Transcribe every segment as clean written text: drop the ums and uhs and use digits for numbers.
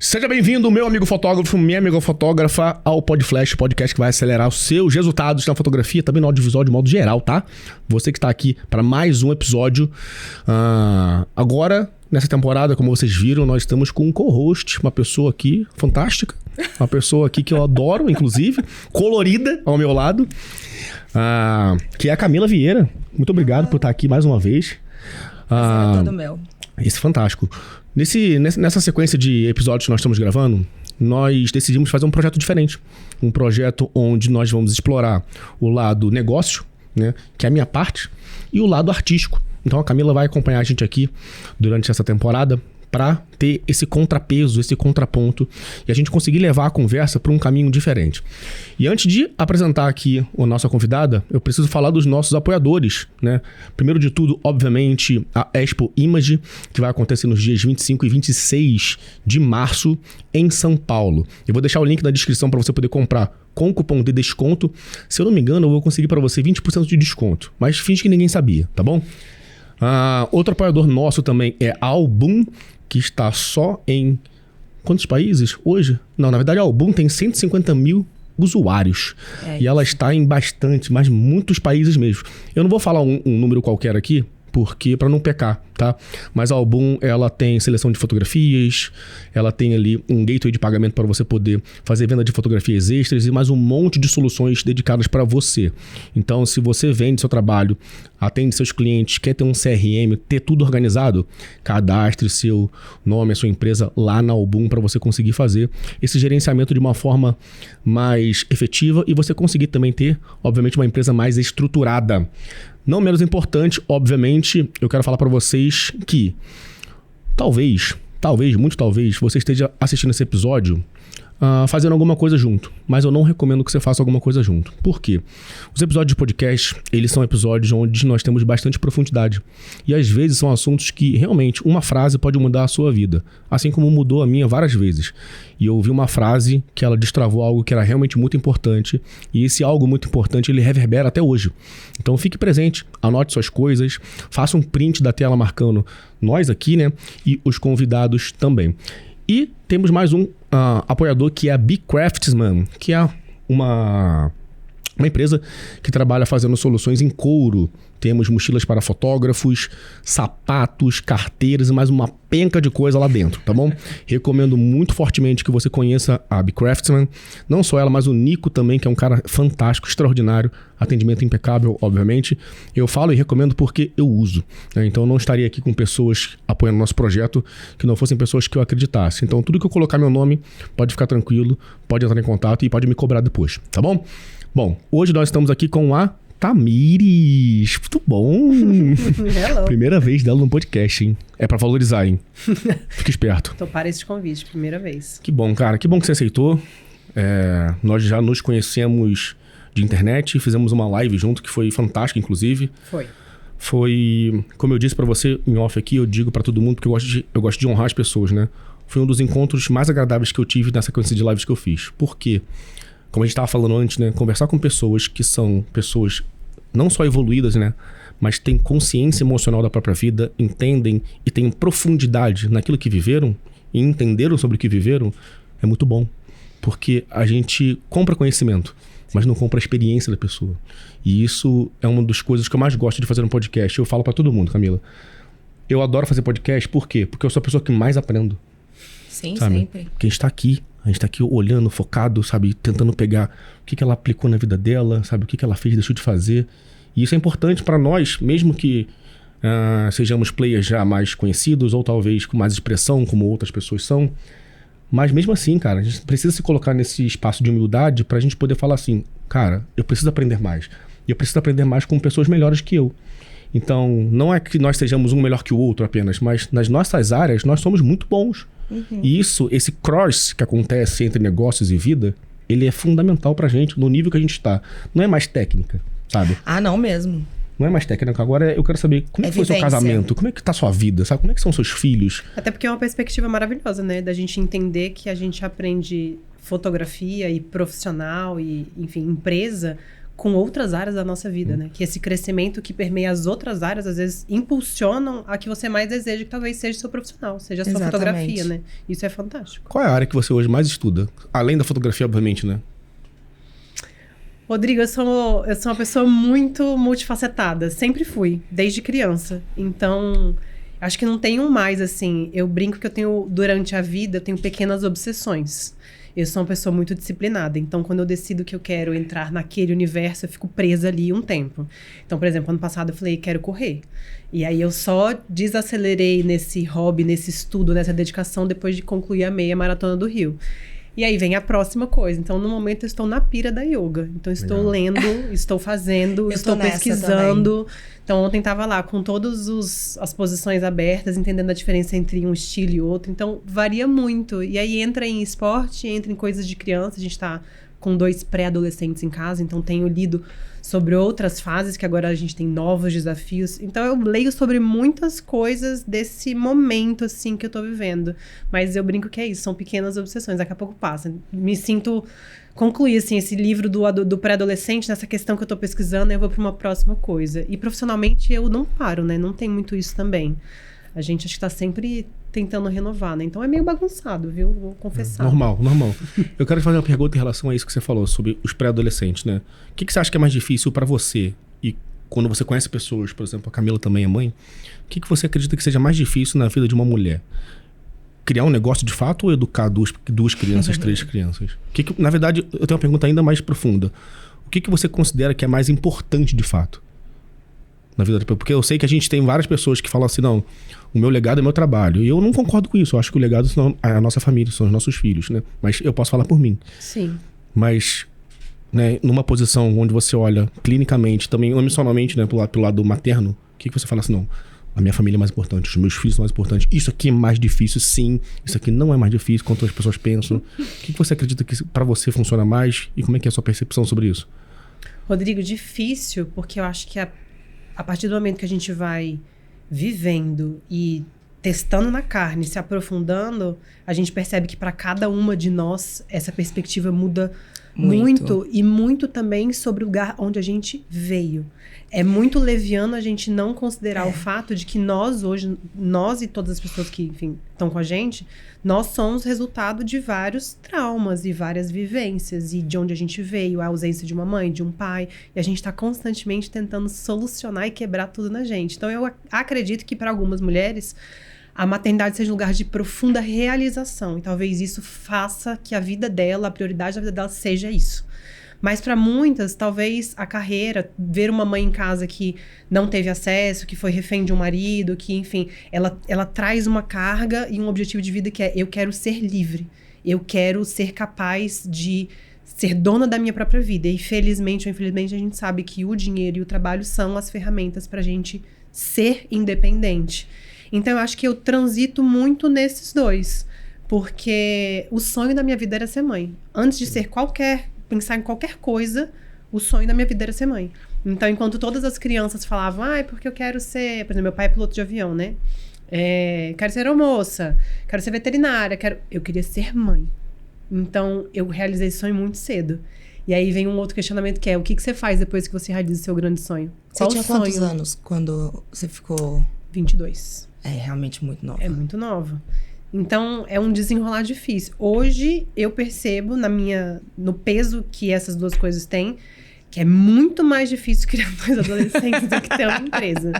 Seja bem-vindo, meu amigo fotógrafo, minha amiga fotógrafa, ao PodFlash, podcast que vai acelerar os seus resultados na fotografia, também no audiovisual de modo geral, tá? Você que está aqui para mais um episódio. Agora, nessa temporada, como vocês viram, nós estamos com um co-host, uma pessoa aqui fantástica, uma pessoa aqui que eu adoro, inclusive, colorida ao meu lado, que é a Camila Vieira. Muito obrigado por estar aqui mais uma vez. É todo meu. Isso é fantástico. Nessa sequência de episódios que nós estamos gravando, nós decidimos fazer um projeto diferente. Um projeto onde nós vamos explorar o lado negócio, né, que é a minha parte, e o lado artístico. Então a Camila vai acompanhar a gente aqui durante essa temporada para ter esse contrapeso, esse contraponto, e a gente conseguir levar a conversa para um caminho diferente. E antes de apresentar aqui a nossa convidada, eu preciso falar dos nossos apoiadores, né? Primeiro de tudo, obviamente, a Expo Image, que vai acontecer nos dias 25 e 26 de março em São Paulo. Eu vou deixar o link na descrição para você poder comprar com o cupom de desconto. Se eu não me engano, eu vou conseguir para você 20% de desconto, mas finge que ninguém sabia, tá bom? Outro apoiador nosso também é a Album, que está só em... quantos países hoje? Não, na verdade a Album tem 150 mil usuários. E ela está em bastante, mas muitos países mesmo. Eu não vou falar um número qualquer aqui, porque para não pecar, tá? Mas a Album, ela tem seleção de fotografias, ela tem ali um gateway de pagamento para você poder fazer venda de fotografias extras e mais um monte de soluções dedicadas para você. Então, se você vende seu trabalho, atende seus clientes, quer ter um CRM, ter tudo organizado, cadastre seu nome, a sua empresa lá na Album para você conseguir fazer esse gerenciamento de uma forma mais efetiva e você conseguir também ter, obviamente, uma empresa mais estruturada. Não menos importante, obviamente, eu quero falar para vocês que talvez, muito talvez, você esteja assistindo esse episódio fazendo alguma coisa junto. Mas eu não recomendo que você faça alguma coisa junto. Por quê? Os episódios de podcast, eles são episódios onde nós temos bastante profundidade. E às vezes são assuntos que realmente uma frase pode mudar a sua vida. Assim como mudou a minha várias vezes. E eu ouvi uma frase que ela destravou algo que era realmente muito importante. E esse algo muito importante, ele reverbera até hoje. Então fique presente, anote suas coisas, faça um print da tela marcando nós aqui, né? E os convidados também. E temos mais um apoiador que é a BeCraftsman, que é uma empresa que trabalha fazendo soluções em couro. Temos mochilas para fotógrafos, sapatos, carteiras e mais uma penca de coisa lá dentro, tá bom? Recomendo muito fortemente que você conheça a BeCraftsman. Não só ela, mas o Nico também, que é um cara fantástico, extraordinário. Atendimento impecável, obviamente. Eu falo e recomendo porque eu uso, né? Então eu não estaria aqui com pessoas apoiando nosso projeto que não fossem pessoas que eu acreditasse. Então tudo que eu colocar meu nome, pode ficar tranquilo, pode entrar em contato e pode me cobrar depois, tá bom? Bom, hoje nós estamos aqui com a Tamires, tudo bom? Hello. Primeira vez dela no podcast, hein? É pra valorizar, hein? Fica esperto. Topar esse convite, primeira vez. Que bom, cara. Que bom que você aceitou. Nós já nos conhecemos de internet, fizemos uma live junto, que foi fantástica, inclusive. Foi, como eu disse pra você em off aqui, eu digo pra todo mundo, porque eu gosto de honrar as pessoas, né? Foi um dos encontros mais agradáveis que eu tive nessa sequência de lives que eu fiz. Por quê? Como a gente estava falando antes, né? Conversar com pessoas que são pessoas não só evoluídas, né? Mas têm consciência emocional da própria vida, entendem e têm profundidade naquilo que viveram e entenderam sobre o que viveram, é muito bom. Porque a gente compra conhecimento, mas não compra a experiência da pessoa. E isso é uma das coisas que eu mais gosto de fazer no podcast. Eu falo para todo mundo, Camila. Eu adoro fazer podcast, por quê? Porque eu sou a pessoa que mais aprendo. Sim, sabe? sempre. Porque a gente tá aqui olhando, focado, sabe? Tentando pegar o que ela aplicou na vida dela, sabe? O que ela fez, deixou de fazer. E isso é importante para nós, mesmo que sejamos players já mais conhecidos ou talvez com mais expressão, como outras pessoas são. Mas mesmo assim, cara, a gente precisa se colocar nesse espaço de humildade pra gente poder falar assim, cara, eu preciso aprender mais. E eu preciso aprender mais com pessoas melhores que eu. Então, não é que nós sejamos um melhor que o outro apenas, mas nas nossas áreas nós somos muito bons. E esse cross que acontece entre negócios e vida, ele é fundamental pra gente, no nível que a gente está. Não é mais técnica, sabe? Não mesmo. Não é mais técnica. Agora eu quero saber como é que foi seu casamento, como é que tá a sua vida, sabe? Como é que são seus filhos? Até porque é uma perspectiva maravilhosa, né? Da gente entender que a gente aprende fotografia e profissional e, enfim, empresa com outras áreas da nossa vida, né? Que esse crescimento que permeia as outras áreas, às vezes, impulsionam a que você mais deseja, que talvez seja o seu profissional, seja a sua fotografia, né? Isso é fantástico. Qual é a área que você hoje mais estuda? Além da fotografia, obviamente, né? Rodrigo, eu sou uma pessoa muito multifacetada. Sempre fui, desde criança. Então, acho que não tenho mais, assim... Eu brinco que eu tenho, durante a vida, eu tenho pequenas obsessões. Eu sou uma pessoa muito disciplinada. Então, quando eu decido que eu quero entrar naquele universo, eu fico presa ali um tempo. Então, por exemplo, ano passado eu falei, quero correr. E aí eu só desacelerei nesse hobby, nesse estudo, nessa dedicação, depois de concluir a meia maratona do Rio. E aí vem a próxima coisa. Então, no momento, eu estou na pira da yoga. Então, estou lendo, estou fazendo, estou pesquisando. Então, ontem estava lá com todas as posições abertas, entendendo a diferença entre um estilo e outro. Então, varia muito. E aí, entra em esporte, entra em coisas de criança. A gente está com 2 pré-adolescentes em casa. Então, tenho lido sobre outras fases, que agora a gente tem novos desafios. Então, eu leio sobre muitas coisas desse momento, assim, que eu tô vivendo. Mas eu brinco que é isso, são pequenas obsessões. Daqui a pouco passa. Me sinto... concluir, assim, esse livro do pré-adolescente, nessa questão que eu tô pesquisando, eu vou para uma próxima coisa. E profissionalmente eu não paro, né? Não tem muito isso também. A gente acho que tá sempre tentando renovar, né? Então é meio bagunçado, viu? Vou confessar. Normal. Eu quero te fazer uma pergunta em relação a isso que você falou, sobre os pré-adolescentes, né? O que você acha que é mais difícil para você? E quando você conhece pessoas, por exemplo, a Camila também é mãe, o que você acredita que seja mais difícil na vida de uma mulher? Criar um negócio de fato ou educar duas crianças, 3 crianças? Na verdade, eu tenho uma pergunta ainda mais profunda. O que você considera que é mais importante de fato na vida? Porque eu sei que a gente tem várias pessoas que falam assim, não, o meu legado é meu trabalho. E eu não concordo com isso. Eu acho que o legado é a nossa família, são os nossos filhos, né? Mas eu posso falar por mim. Sim. Mas, né, numa posição onde você olha clinicamente, também emocionalmente, né, pelo lado materno, o que você fala assim, não, a minha família é mais importante, os meus filhos são mais importantes. Isso aqui é mais difícil, sim. Isso aqui não é mais difícil, quanto as pessoas pensam. O que você acredita que pra você funciona mais? E como é que é a sua percepção sobre isso? Rodrigo, difícil, porque eu acho que a partir do momento que a gente vai vivendo e testando na carne, se aprofundando, a gente percebe que para cada uma de nós, essa perspectiva muda muito. E muito também sobre o lugar onde a gente veio. É muito leviano a gente não considerar o fato de que nós hoje, nós e todas as pessoas que, enfim, estão com a gente, nós somos resultado de vários traumas e várias vivências, e de onde a gente veio, a ausência de uma mãe, de um pai, e a gente está constantemente tentando solucionar e quebrar tudo na gente. Então, eu acredito que para algumas mulheres, a maternidade seja um lugar de profunda realização, e talvez isso faça que a vida dela, a prioridade da vida dela seja isso. Mas para muitas, talvez a carreira, ver uma mãe em casa que não teve acesso, que foi refém de um marido, que, enfim, ela traz uma carga e um objetivo de vida que é: eu quero ser livre, eu quero ser capaz de ser dona da minha própria vida. E felizmente ou infelizmente a gente sabe que o dinheiro e o trabalho são as ferramentas pra gente ser independente. Então eu acho que eu transito muito nesses dois, porque o sonho da minha vida era ser mãe. Antes de ser pensar em qualquer coisa, o sonho da minha vida era ser mãe. Então, enquanto todas as crianças falavam, porque eu quero ser... Por exemplo, meu pai é piloto de avião, né? Quero ser aeromoça, quero ser veterinária, eu queria ser mãe. Então, eu realizei esse sonho muito cedo. E aí vem um outro questionamento que é: o que você faz depois que você realiza o seu grande sonho? Você tinha quantos anos quando você ficou... 22. É realmente muito nova. É muito nova. Então, é um desenrolar difícil. Hoje, eu percebo no peso que essas duas coisas têm, que é muito mais difícil criar 2 adolescentes do que ter uma empresa.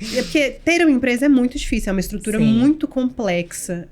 Porque ter uma empresa é muito difícil, é uma estrutura muito complexa.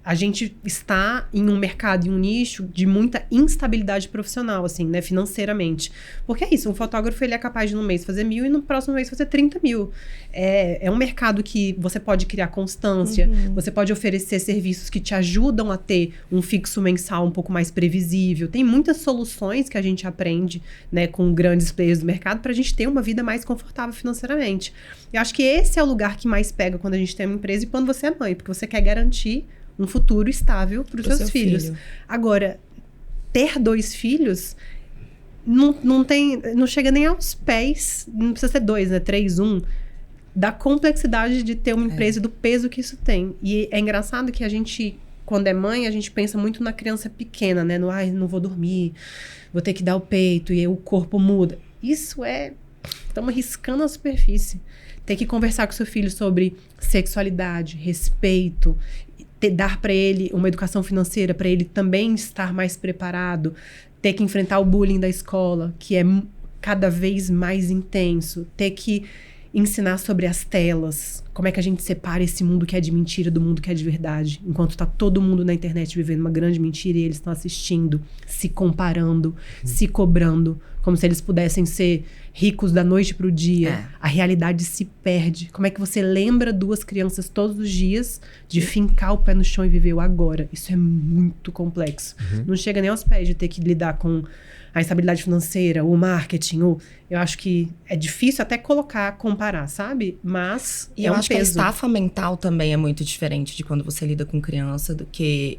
A gente está em um mercado, em um nicho de muita instabilidade profissional, assim, né, financeiramente. Porque é isso, um fotógrafo ele é capaz de no mês fazer 1.000 e no próximo mês fazer 30 mil. É um mercado que você pode criar constância, você pode oferecer serviços que te ajudam a ter um fixo mensal um pouco mais previsível. Tem muitas soluções que a gente aprende, né, com grandes players do mercado pra gente ter uma vida mais confortável financeiramente. Eu acho que esse é o lugar que mais pega quando a gente tem uma empresa e quando você é mãe, porque você quer garantir um futuro estável para os seus filhos. Agora, ter 2 filhos não chega nem aos pés, não precisa ser 2, né? 3, 1, da complexidade de ter uma empresa e do peso que isso tem. E é engraçado que a gente, quando é mãe, a gente pensa muito na criança pequena, né? Não vou dormir, vou ter que dar o peito, e aí o corpo muda. Isso estamos riscando a superfície. Ter que conversar com seu filho sobre sexualidade, respeito, dar para ele uma educação financeira, para ele também estar mais preparado, ter que enfrentar o bullying da escola, que é cada vez mais intenso, ter que ensinar sobre as telas, como é que a gente separa esse mundo que é de mentira do mundo que é de verdade, enquanto tá todo mundo na internet vivendo uma grande mentira e eles estão assistindo, se comparando, se cobrando, como se eles pudessem ser ricos da noite pro dia. A realidade se perde. Como é que você lembra duas crianças todos os dias de fincar o pé no chão e viver o agora? Isso é muito complexo. Não chega nem aos pés de ter que lidar com a instabilidade financeira, o marketing, eu acho que é difícil até comparar, sabe? Mas e eu acho que a estafa mental também é muito diferente de quando você lida com criança do que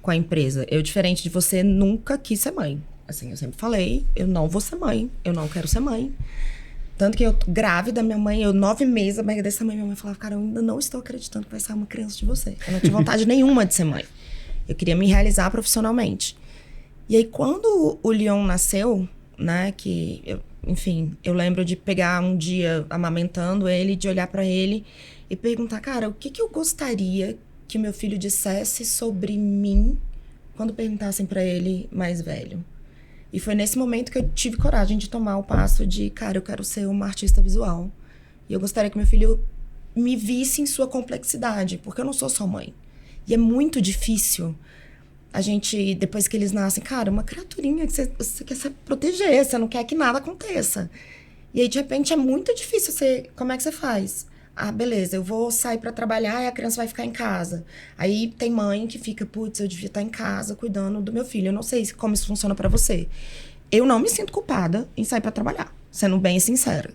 com a empresa. Diferente de você nunca quis ser mãe. Assim, eu sempre falei, eu não vou ser mãe, eu não quero ser mãe. Tanto que eu, grávida, minha mãe, 9 meses, a barriga desse tamanho, minha mãe falava, cara, eu ainda não estou acreditando que vai sair uma criança de você. Eu não tinha vontade nenhuma de ser mãe. Eu queria me realizar profissionalmente. E aí, quando o Leon nasceu, né, eu lembro de pegar um dia amamentando ele, de olhar pra ele e perguntar, cara, o que eu gostaria que meu filho dissesse sobre mim quando perguntassem pra ele mais velho? E foi nesse momento que eu tive coragem de tomar o passo de, cara, eu quero ser uma artista visual. E eu gostaria que meu filho me visse em sua complexidade, porque eu não sou só mãe. E é muito difícil a gente, depois que eles nascem, cara, uma criaturinha que você quer se proteger, você não quer que nada aconteça. E aí, de repente, é muito difícil como é que você faz? Ah, beleza, eu vou sair pra trabalhar e a criança vai ficar em casa. Aí tem mãe que fica, putz, eu devia estar em casa cuidando do meu filho. Eu não sei como isso funciona pra você. Eu não me sinto culpada em sair pra trabalhar, sendo bem sincera.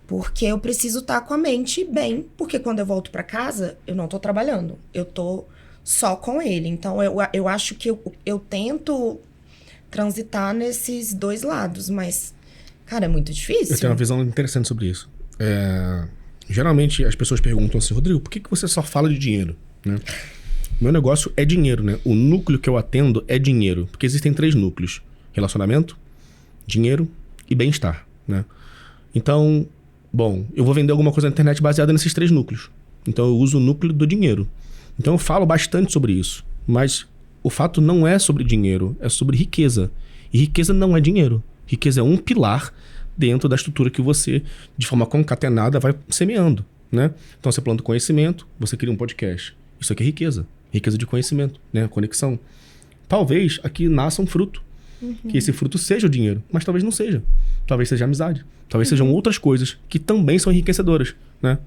Porque eu preciso estar com a mente bem, porque quando eu volto pra casa, eu não tô trabalhando. Eu tô só com ele. Então, eu acho que eu tento transitar nesses dois lados, mas, cara, é muito difícil. Eu tenho uma visão interessante sobre isso. Geralmente, as pessoas perguntam assim, Rodrigo, por que você só fala de dinheiro? Né? Meu negócio é dinheiro, né? O núcleo que eu atendo é dinheiro, porque existem 3 núcleos. Relacionamento, dinheiro e bem-estar, né? Então, bom, eu vou vender alguma coisa na internet baseada nesses 3 núcleos. Então, eu uso o núcleo do dinheiro. Então eu falo bastante sobre isso, mas o fato não é sobre dinheiro, é sobre riqueza. E riqueza não é dinheiro. Riqueza é um pilar dentro da estrutura que você, de forma concatenada, vai semeando, né? Então você planta conhecimento, você cria um podcast. Isso aqui é riqueza. Riqueza de conhecimento, né? Conexão. Talvez aqui nasça um fruto. Que esse fruto seja o dinheiro, mas talvez não seja. Talvez seja a amizade. Talvez sejam outras coisas que também são enriquecedoras, né?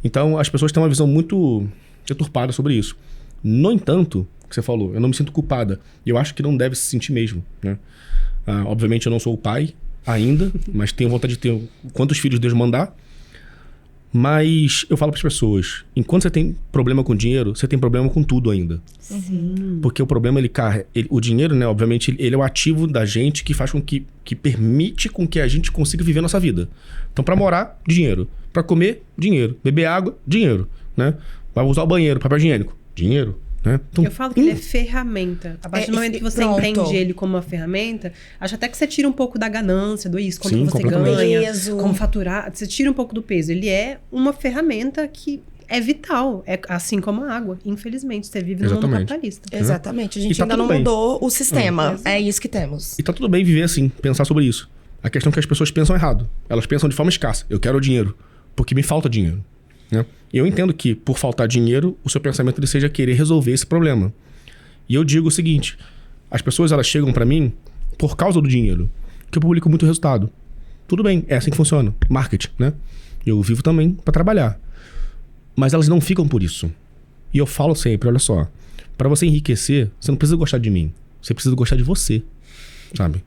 Então as pessoas têm uma visão muito deturpada sobre isso. No entanto, o que você falou, eu não me sinto culpada. E eu acho que não deve se sentir mesmo, né? Obviamente eu não sou o pai ainda, mas tenho vontade de ter quantos filhos Deus mandar. Mas eu falo para as pessoas, enquanto você tem problema com dinheiro, você tem problema com tudo ainda. Sim. Porque o problema, o dinheiro, né, obviamente, ele é o ativo da gente que faz com que permite com que a gente consiga viver a nossa vida. Então, para morar, dinheiro. Para comer, dinheiro. Beber água, dinheiro, né? Para usar o banheiro, papel higiênico, dinheiro. Né? Então, eu falo que ele é ferramenta. A partir do momento que você entende ele como uma ferramenta, acho até que você tira um pouco da ganância, do isso, quanto você ganha, como faturar. Você tira um pouco do peso. Ele é uma ferramenta que é vital. É assim como a água. Infelizmente, você vive no mundo capitalista. Exatamente. A gente ainda não mudou o sistema. É isso que temos. E tá tudo bem viver assim, pensar sobre isso. A questão é que as pessoas pensam errado. Elas pensam de forma escassa. Eu quero dinheiro, porque me falta dinheiro. Né? E eu entendo que, por faltar dinheiro, o seu pensamento ele seja querer resolver esse problema. E eu digo o seguinte, as pessoas elas chegam pra mim por causa do dinheiro, que eu publico muito resultado. Tudo bem, é assim que funciona. Marketing, né? Eu vivo também pra trabalhar. Mas elas não ficam por isso. E eu falo sempre, olha só, pra você enriquecer, você não precisa gostar de mim. Você precisa gostar de você, sabe?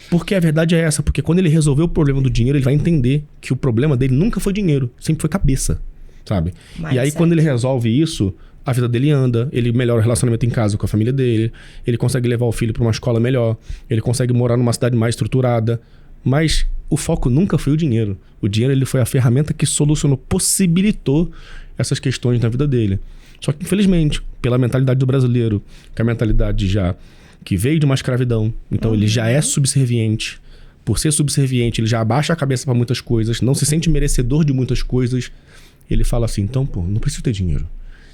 Porque a verdade é essa, porque quando ele resolver o problema do dinheiro, ele vai entender que o problema dele nunca foi dinheiro, sempre foi cabeça. Sabe? E aí, quando ele resolve isso, a vida dele anda, ele melhora o relacionamento em casa com a família dele, ele consegue levar o filho para uma escola melhor, ele consegue morar numa cidade mais estruturada. Mas o foco nunca foi o dinheiro. O dinheiro ele foi a ferramenta que solucionou, possibilitou essas questões na vida dele. Só que, infelizmente, pela mentalidade do brasileiro, que é a mentalidade já que veio de uma escravidão, então ele já é subserviente, por ser subserviente, ele já abaixa a cabeça pra muitas coisas, não se sente merecedor de muitas coisas, ele fala assim, então, pô, não preciso ter dinheiro.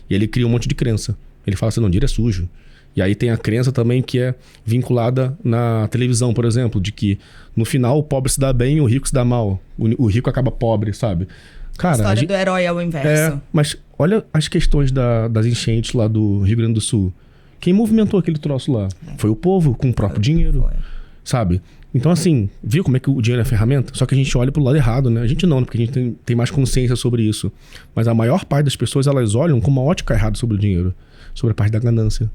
E ele cria um monte de crença. Ele fala assim, não, dinheiro é sujo. E aí tem a crença também que é vinculada na televisão, por exemplo, de que no final o pobre se dá bem e o rico se dá mal. O rico acaba pobre, sabe? Cara, a história do herói é o inverso. Mas olha as questões das enchentes lá do Rio Grande do Sul. Quem movimentou aquele troço lá? Foi o povo, com o próprio dinheiro, sabe? Então, assim, viu como é que o dinheiro é ferramenta? Só que a gente olha pro lado errado, né? A gente não, né? Porque a gente tem mais consciência sobre isso. Mas a maior parte das pessoas, elas olham com uma ótica errada sobre o dinheiro. Sobre a parte da ganância.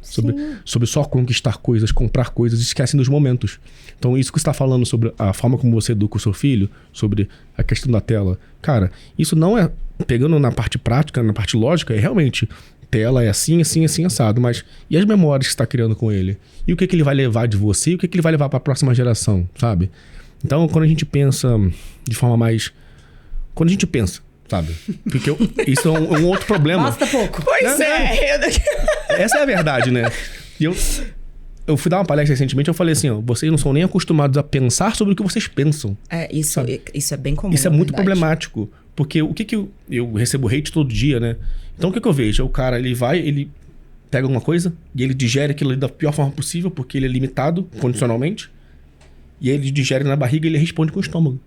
Sobre só conquistar coisas, comprar coisas, e esquecem dos momentos. Então, isso que você está falando sobre a forma como você educa o seu filho, sobre a questão da tela. Cara, isso não é... Pegando na parte prática, na parte lógica, é realmente... Tela é assim, assim, assim, assado. Mas e as memórias que você está criando com ele? E o que ele vai levar de você? E o que ele vai levar para a próxima geração, sabe? Então, quando a gente pensa de forma mais... Quando a gente pensa, sabe? Porque isso é um outro problema. Basta pouco. Pois é. Essa é a verdade, né? E eu fui dar uma palestra recentemente, eu falei assim, ó, vocês não são nem acostumados a pensar sobre o que vocês pensam. Isso é bem comum. Isso é muito problemático. Porque o que eu recebo hate todo dia, né? Então o que eu vejo? O cara, ele pega alguma coisa e ele digere aquilo ali da pior forma possível, porque ele é limitado condicionalmente. E aí ele digere na barriga e ele responde com o estômago,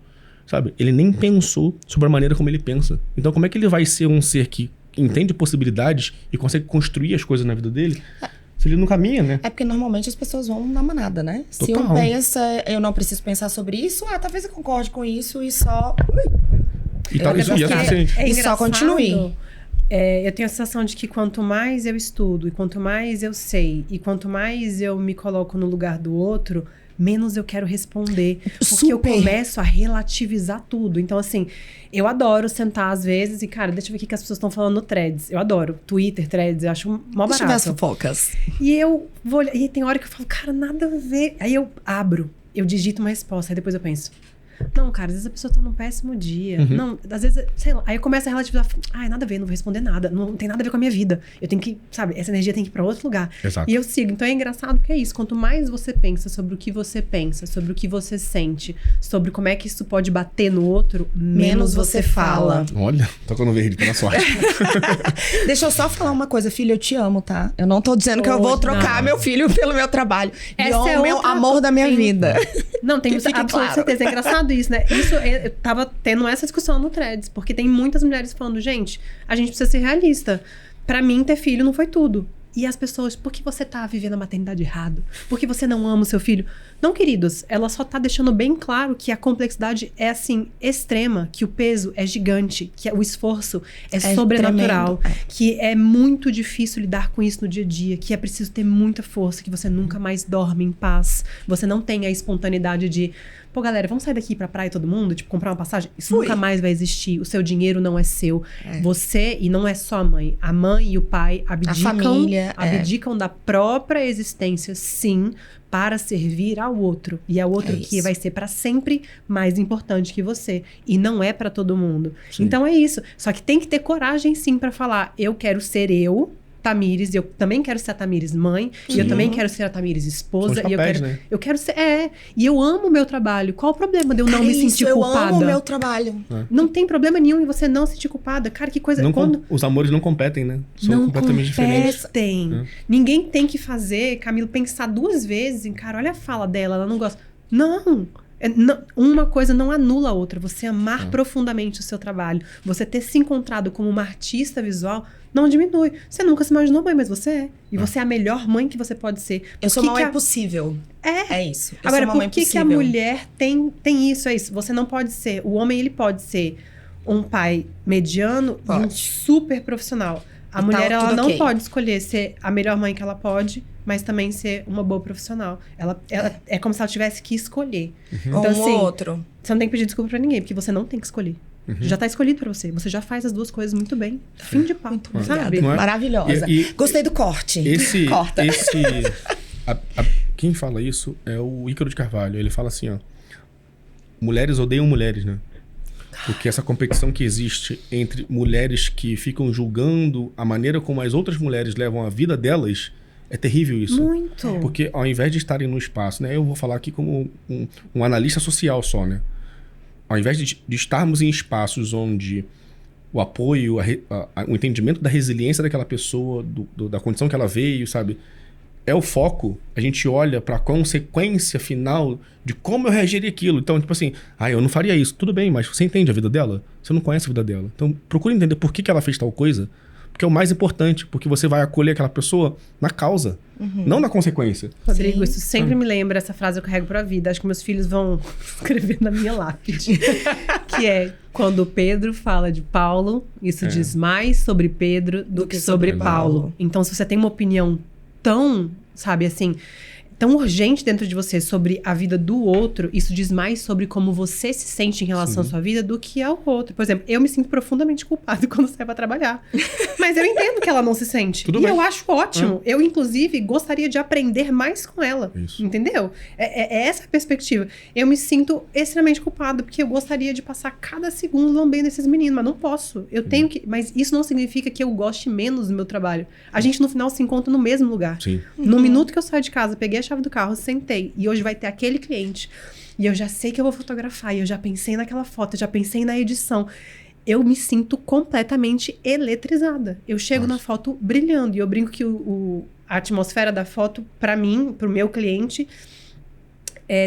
sabe? Ele nem pensou sobre a maneira como ele pensa. Então como é que ele vai ser um ser que entende possibilidades e consegue construir as coisas na vida dele se ele não caminha, né? É porque normalmente as pessoas vão na manada, né? Total. Se um pensa, eu não preciso pensar sobre isso, talvez eu concorde com isso e só... E é suficiente. E só continue. Eu tenho a sensação de que quanto mais eu estudo, e quanto mais eu sei, e quanto mais eu me coloco no lugar do outro, menos eu quero responder. Porque eu começo a relativizar tudo. Então, assim, eu adoro sentar às vezes e, cara, deixa eu ver o que as pessoas estão falando no Threads. Eu adoro Twitter, Threads, eu acho mó barato. Deixa eu ver as fofocas. E eu vou olhar, e tem hora que eu falo, cara, nada a ver. Aí eu abro, eu digito uma resposta, aí depois eu penso... Não, cara, às vezes a pessoa tá num péssimo dia. Não, às vezes, sei lá, aí eu começo a relativizar. Nada a ver, não vou responder nada. Não tem nada a ver com a minha vida. Eu tenho que, sabe, essa energia tem que ir pra outro lugar. Exato. E eu sigo. Então é engraçado porque é isso. Quanto mais você pensa sobre o que você pensa, sobre o que você sente, sobre como é que isso pode bater no outro, menos você fala. Olha, tocando verde, pela sorte. Deixa eu só falar uma coisa, filho, eu te amo, tá? Eu não tô dizendo que eu vou trocar meu filho pelo meu trabalho. Essa é o meu amor da minha vida. Não, tenho absoluta certeza. É engraçado isso, né? Isso, eu tava tendo essa discussão no Threads, porque tem muitas mulheres falando, gente, a gente precisa ser realista. Pra mim, ter filho não foi tudo. E as pessoas, por que você tá vivendo a maternidade errado? Por que você não ama o seu filho? Não, queridos, ela só tá deixando bem claro que a complexidade é, assim, extrema, que o peso é gigante, que o esforço é sobrenatural, que é muito difícil lidar com isso no dia a dia, que é preciso ter muita força, que você nunca mais dorme em paz, você não tem a espontaneidade de... Pô, galera, vamos sair daqui pra praia todo mundo? Tipo, comprar uma passagem? Isso nunca mais vai existir. O seu dinheiro não é seu. Você, e não é só a mãe e o pai abdicam da própria existência, sim, para servir ao outro. E é o outro que vai ser para sempre mais importante que você. E não é para todo mundo. Sim. Então é isso. Só que tem que ter coragem, sim, para falar, eu quero ser eu, Tamires, eu também quero ser a Tamires mãe, e eu também quero ser a Tamires esposa, papéis, e eu quero, né? eu quero ser, e eu amo o meu trabalho. Qual o problema de eu não me sentir culpada? Eu amo o meu trabalho. Não tem problema nenhum em você não se sentir culpada. Cara, que coisa... Os amores não competem, né? São completamente diferentes. Ninguém tem que fazer, Camilo, pensar duas vezes em, cara, olha a fala dela, ela não gosta. Não! Uma coisa não anula a outra. Você amar profundamente o seu trabalho, você ter se encontrado como uma artista visual, não diminui. Você nunca se imaginou mãe, mas você é. E você é a melhor mãe que você pode ser. Eu sou uma mãe possível. É isso. Agora, por que a mulher tem isso? É isso. Você não pode ser... O homem, ele pode ser um pai mediano e um super profissional. A mulher, ela não pode escolher ser a melhor mãe que ela pode, mas também ser uma boa profissional. Ela é como se ela tivesse que escolher. Então, ou assim, outro. Você não tem que pedir desculpa pra ninguém, porque você não tem que escolher. Já tá escolhido pra você. Você já faz as duas coisas muito bem. Fim de papo, sabe? Maravilhosa. Gostei do corte. Corta. Quem fala isso é o Ícaro de Carvalho. Ele fala assim, ó. Mulheres odeiam mulheres, né? Porque essa competição que existe entre mulheres que ficam julgando a maneira como as outras mulheres levam a vida delas É terrível isso. Muito. Porque ao invés de estarem no espaço, né? Eu vou falar aqui como um analista social só, né? Ao invés de estarmos em espaços onde o apoio, o entendimento da resiliência daquela pessoa, da condição que ela veio, sabe? É o foco. A gente olha para a consequência final de como eu reagiria aquilo. Então, tipo assim, eu não faria isso. Tudo bem, mas você entende a vida dela? Você não conhece a vida dela. Então, procure entender por que ela fez tal coisa. Porque é o mais importante. Porque você vai acolher aquela pessoa na causa, não na consequência. Rodrigo, Sim. isso sempre me lembra, essa frase eu carrego pra vida. Acho que meus filhos vão escrever na minha lápide. Que é, quando Pedro fala de Paulo, isso diz mais sobre Pedro do que sobre Paulo. Então, se você tem uma opinião tão, sabe, assim, tão urgente dentro de você sobre a vida do outro, isso diz mais sobre como você se sente em relação à sua vida do que ao outro. Por exemplo, eu me sinto profundamente culpada quando saio pra trabalhar. Mas eu entendo que ela não se sente. Tudo e bem. eu acho ótimo. Eu, inclusive, gostaria de aprender mais com ela. Isso. Entendeu? É essa a perspectiva. Eu me sinto extremamente culpada, porque eu gostaria de passar cada segundo lambendo esses meninos, mas não posso. Eu tenho que... Mas isso não significa que eu goste menos do meu trabalho. A gente, no final, se encontra no mesmo lugar. Sim. No minuto que eu saio de casa, peguei a chave do carro, sentei. E hoje vai ter aquele cliente. E eu já sei que eu vou fotografar. E eu já pensei naquela foto, eu já pensei na edição. Eu me sinto completamente eletrizada. Eu chego na foto brilhando. E eu brinco que a atmosfera da foto, pra mim, pro meu cliente,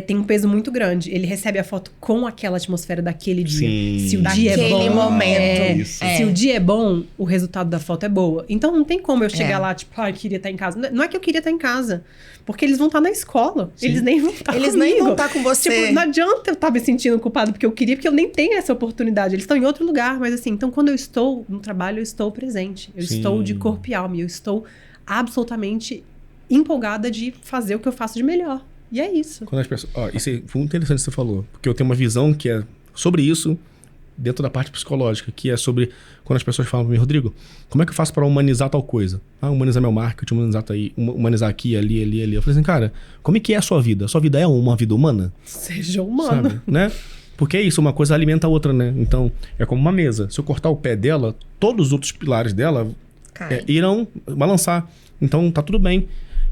tem um peso muito grande. Ele recebe a foto com aquela atmosfera daquele dia. Sim. Se o dia é Daquele bom, momento. Isso. se o dia é bom, o resultado da foto é boa. Então não tem como eu chegar É. lá, tipo, eu queria estar em casa. Não é que eu queria estar em casa. Porque eles vão estar na escola. Sim. Eles nem vão estar Eles comigo. nem vão estar com você. Tipo, não adianta eu estar me sentindo culpado porque eu queria, porque eu nem tenho essa oportunidade. Eles estão em outro lugar, mas assim, então quando eu estou no trabalho, eu estou presente. Eu Sim. estou de corpo e alma. E eu estou absolutamente empolgada de fazer o que eu faço de melhor. E é isso. Quando as pessoas... isso é muito interessante que você falou. Porque eu tenho uma visão que é sobre isso dentro da parte psicológica, que é sobre quando as pessoas falam para mim, Rodrigo, como é que eu faço para humanizar tal coisa? Humanizar meu marketing, humanizar aqui, ali. Eu falei assim, cara, como é que é a sua vida? A sua vida é uma vida humana? Seja humano. Sabe? Né? Porque é isso, uma coisa alimenta a outra, né? Então, é como uma mesa. Se eu cortar o pé dela, todos os outros pilares dela Cai. irão balançar. Então, tá tudo bem.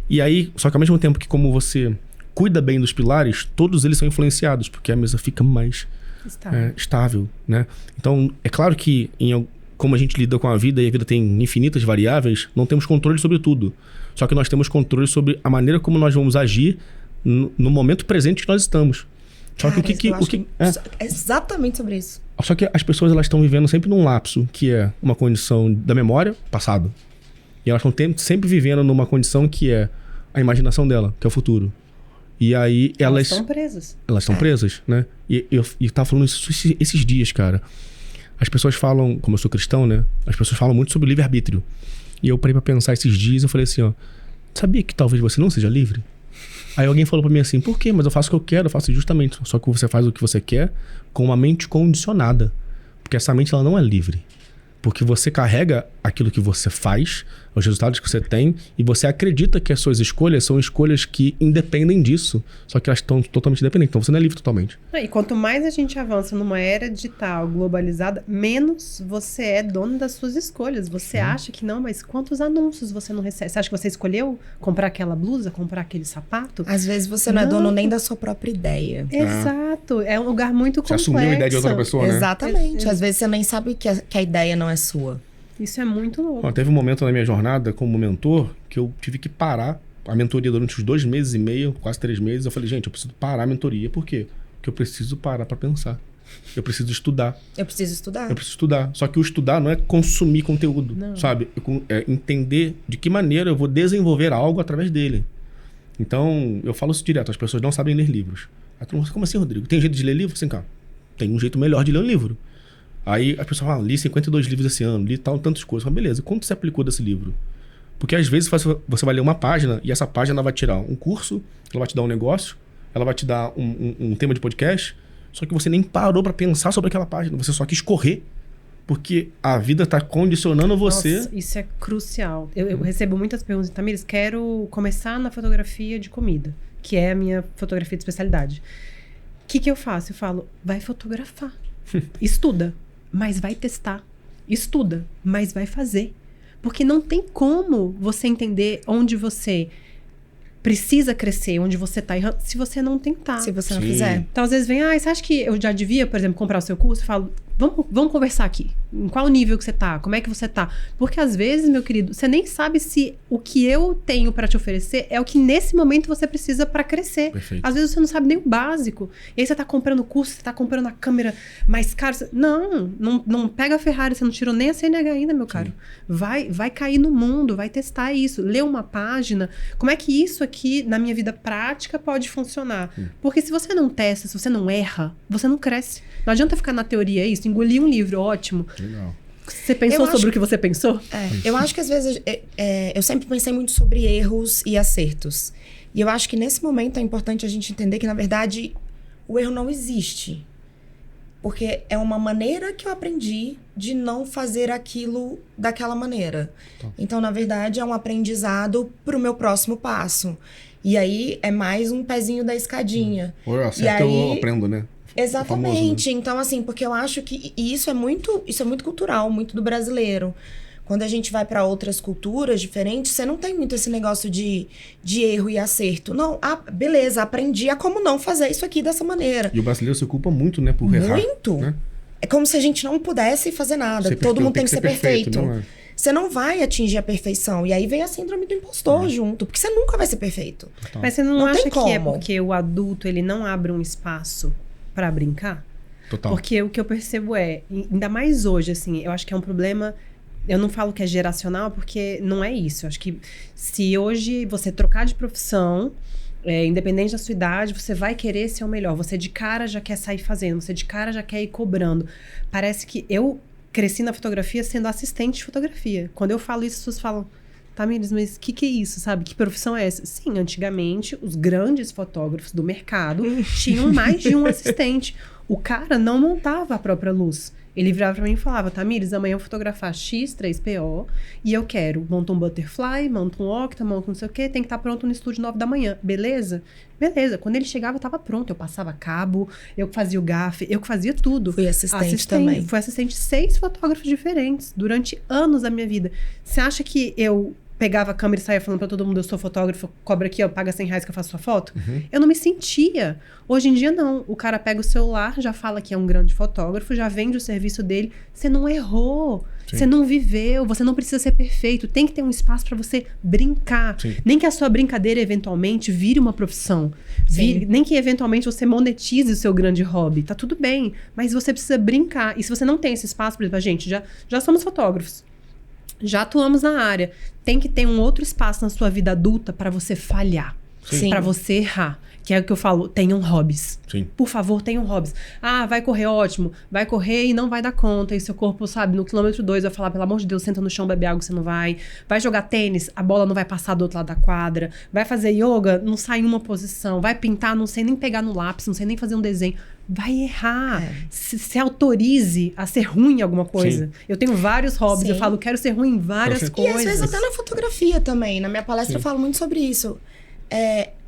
E aí, só que ao mesmo tempo que como você cuida bem dos pilares, todos eles são influenciados, porque a mesa fica mais estável, né? Então, é claro que como a gente lida com a vida e a vida tem infinitas variáveis, não temos controle sobre tudo. Só que nós temos controle sobre a maneira como nós vamos agir no momento presente que nós estamos. Só que É exatamente sobre isso. Só que as pessoas elas estão vivendo sempre num lapso, que é uma condição da memória, passado. E elas estão sempre vivendo numa condição que é a imaginação dela, que é o futuro. E aí elas estão presas. Elas estão presas, né? E eu tava falando isso esses dias, cara. As pessoas falam, como eu sou cristão, né? As pessoas falam muito sobre livre-arbítrio. E eu parei pra pensar esses dias e eu falei assim, sabia que talvez você não seja livre? Aí alguém falou pra mim assim, por quê? Mas eu faço o que eu quero, eu faço justamente. Só que você faz o que você quer com uma mente condicionada. Porque essa mente, ela não é livre. Porque você carrega aquilo que você faz, os resultados que você tem, e você acredita que as suas escolhas são escolhas que independem disso. Só que elas estão totalmente dependentes. Então você não é livre totalmente. E quanto mais a gente avança numa era digital globalizada, menos você é dono das suas escolhas. Você acha que não, mas quantos anúncios você não recebe? Você acha que você escolheu comprar aquela blusa, comprar aquele sapato? Às vezes você não é dono nem da sua própria ideia. Exato. É um lugar muito Você complexo. assumiu a ideia de outra pessoa, né? Exatamente. Às vezes você nem sabe que a ideia não é sua. Isso é muito louco. Teve um momento na minha jornada como mentor que eu tive que parar a mentoria durante uns 2 meses e meio, quase 3 meses. Eu falei, gente, eu preciso parar a mentoria. Por quê? Porque eu preciso parar pra pensar. Eu preciso estudar. Eu preciso estudar. Eu preciso estudar. Só que o estudar não é consumir conteúdo, sabe? É entender de que maneira eu vou desenvolver algo através dele. Então, eu falo isso direto. As pessoas não sabem ler livros. Aí todo mundo fala, como assim, Rodrigo? Tem jeito de ler livro? Assim, cara, tem um jeito melhor de ler um livro. Aí as pessoas falam, li 52 livros esse ano, li tantas coisas. Mas beleza, quanto você aplicou desse livro? Porque às vezes você vai ler uma página e essa página vai te dar um curso, ela vai te dar um negócio, ela vai te dar um tema de podcast, só que você nem parou pra pensar sobre aquela página, você só quis correr, porque a vida tá condicionando você. Nossa, isso é crucial. Eu recebo muitas perguntas, Tamires, quero começar na fotografia de comida, que é a minha fotografia de especialidade. O que eu faço? Eu falo, vai fotografar. Estuda, mas vai testar. Estuda, mas vai fazer. Porque não tem como você entender onde você precisa crescer, onde você tá errando, se você não tentar. Se você não Sim. fizer. Então, às vezes vem, você acha que eu já devia, por exemplo, comprar o seu curso? Eu falo, vamos conversar aqui. Em qual nível que você tá? Como é que você tá? Porque às vezes, meu querido, você nem sabe se o que eu tenho pra te oferecer é o que nesse momento você precisa pra crescer. Perfeito. Às vezes você não sabe nem o básico. E aí você tá comprando curso, você tá comprando a câmera mais cara. Não pega a Ferrari, você não tirou nem a CNH ainda, meu caro. Vai cair no mundo, vai testar isso. Lê uma página. Como é que isso aqui, na minha vida prática, pode funcionar? Porque se você não testa, se você não erra, você não cresce. Não adianta ficar na teoria, é isso. Engolir um livro, ótimo. Legal. Você pensou sobre o que você pensou? Eu acho que às vezes eu sempre pensei muito sobre erros e acertos. E eu acho que nesse momento é importante a gente entender que, na verdade, o erro não existe. Porque é uma maneira que eu aprendi de não fazer aquilo daquela maneira. Então, na verdade, é um aprendizado para o meu próximo passo. E aí é mais um pezinho da escadinha. Ou eu acerto, eu aprendo, né? Exatamente. Famoso, né? Então, assim, porque eu acho que isso é muito cultural, muito do brasileiro. Quando a gente vai para outras culturas diferentes, você não tem muito esse negócio de erro e acerto. Não, beleza, aprendi a como não fazer isso aqui dessa maneira. E o brasileiro se culpa muito, né, por errar. Muito. Né? É como se a gente não pudesse fazer nada. Todo mundo tem que ser perfeito. Não é? Você não vai atingir a perfeição. E aí vem a síndrome do impostor junto. Porque você nunca vai ser perfeito. Total. Mas você não Não acha tem que é como. porque o adulto ele não abre um espaço pra brincar? Total. Porque o que eu percebo ainda mais hoje, assim, eu acho que é um problema. Eu não falo que é geracional, porque não é isso. Eu acho que se hoje você trocar de profissão, independente da sua idade, você vai querer ser o melhor. Você de cara já quer sair fazendo, você de cara já quer ir cobrando. Parece que eu cresci na fotografia sendo assistente de fotografia. Quando eu falo isso, as pessoas falam, Tamires, mas o que é isso, sabe? Que profissão é essa? Sim, antigamente, os grandes fotógrafos do mercado tinham mais de um assistente. O cara não montava a própria luz. Ele virava pra mim e falava, Tamires, amanhã eu vou fotografar X3PO e eu quero, monta um butterfly, monta um octa, monta não sei o quê, tem que estar pronto no estúdio 9 da manhã, beleza? Beleza, quando ele chegava eu tava pronto, eu passava cabo, eu que fazia o gafe, eu que fazia tudo. Fui assistente também. Fui assistente de 6 fotógrafos diferentes durante anos da minha vida. Você acha que eu pegava a câmera e saia falando pra todo mundo, eu sou fotógrafo, cobra aqui, ó, paga R$100 que eu faço sua foto? Eu não me sentia. Hoje em dia, não. O cara pega o celular, já fala que é um grande fotógrafo, já vende o serviço dele. Você não errou. Sim. Você não viveu. Você não precisa ser perfeito. Tem que ter um espaço pra você brincar. Sim. Nem que a sua brincadeira, eventualmente, vire uma profissão. Nem que, eventualmente, você monetize o seu grande hobby. Tá tudo bem. Mas você precisa brincar. E se você não tem esse espaço, por exemplo, a gente já somos fotógrafos. Já atuamos na área. Tem que ter um outro espaço na sua vida adulta para você falhar. Sim. Para você errar. Que é o que eu falo, tenham hobbies. Sim. Por favor, tenham hobbies. Vai correr, ótimo. Vai correr e não vai dar conta. E seu corpo, sabe, no quilômetro 2 vai falar, pelo amor de Deus, senta no chão, bebe água, você não vai. Vai jogar tênis, a bola não vai passar do outro lado da quadra. Vai fazer yoga, não sai em uma posição. Vai pintar, não sei nem pegar no lápis, não sei nem fazer um desenho. Vai errar. Se autorize a ser ruim em alguma coisa. Sim. Eu tenho vários hobbies, Sim. eu falo, quero ser ruim em várias E coisas. E às vezes até na fotografia também. Na minha palestra eu falo muito sobre isso.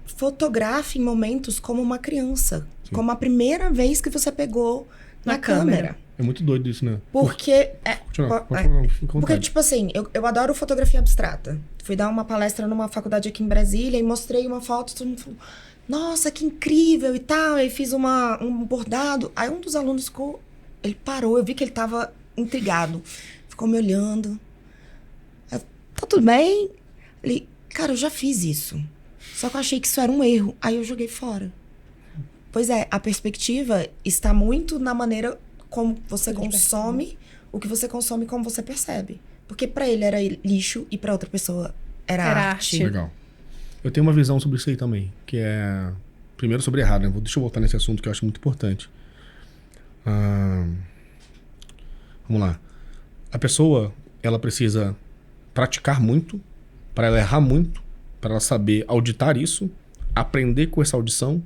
Fotografe em momentos como uma criança. Sim. Como a primeira vez que você pegou na câmera. É muito doido isso, né? Porque... Pode falar, fica à Porque, vontade. tipo assim, eu adoro fotografia abstrata. Fui dar uma palestra numa faculdade aqui em Brasília e mostrei uma foto, todo mundo falou, nossa, que incrível e tal. Aí fiz um bordado. Aí um dos alunos ele parou, eu vi que ele tava intrigado. Ficou me olhando. Eu, tá tudo bem? Ele, cara, eu já fiz isso. Só que eu achei que isso era um erro. Aí eu joguei fora. Pois é, a perspectiva está muito na maneira como você consome, o que você consome e como você percebe. Porque pra ele era lixo e pra outra pessoa era arte. Legal. Eu tenho uma visão sobre isso aí também, que é... Primeiro sobre errado, né? Deixa eu voltar nesse assunto que eu acho muito importante. Vamos lá. A pessoa, ela precisa praticar muito, para ela errar muito, para ela saber auditar isso, aprender com essa audição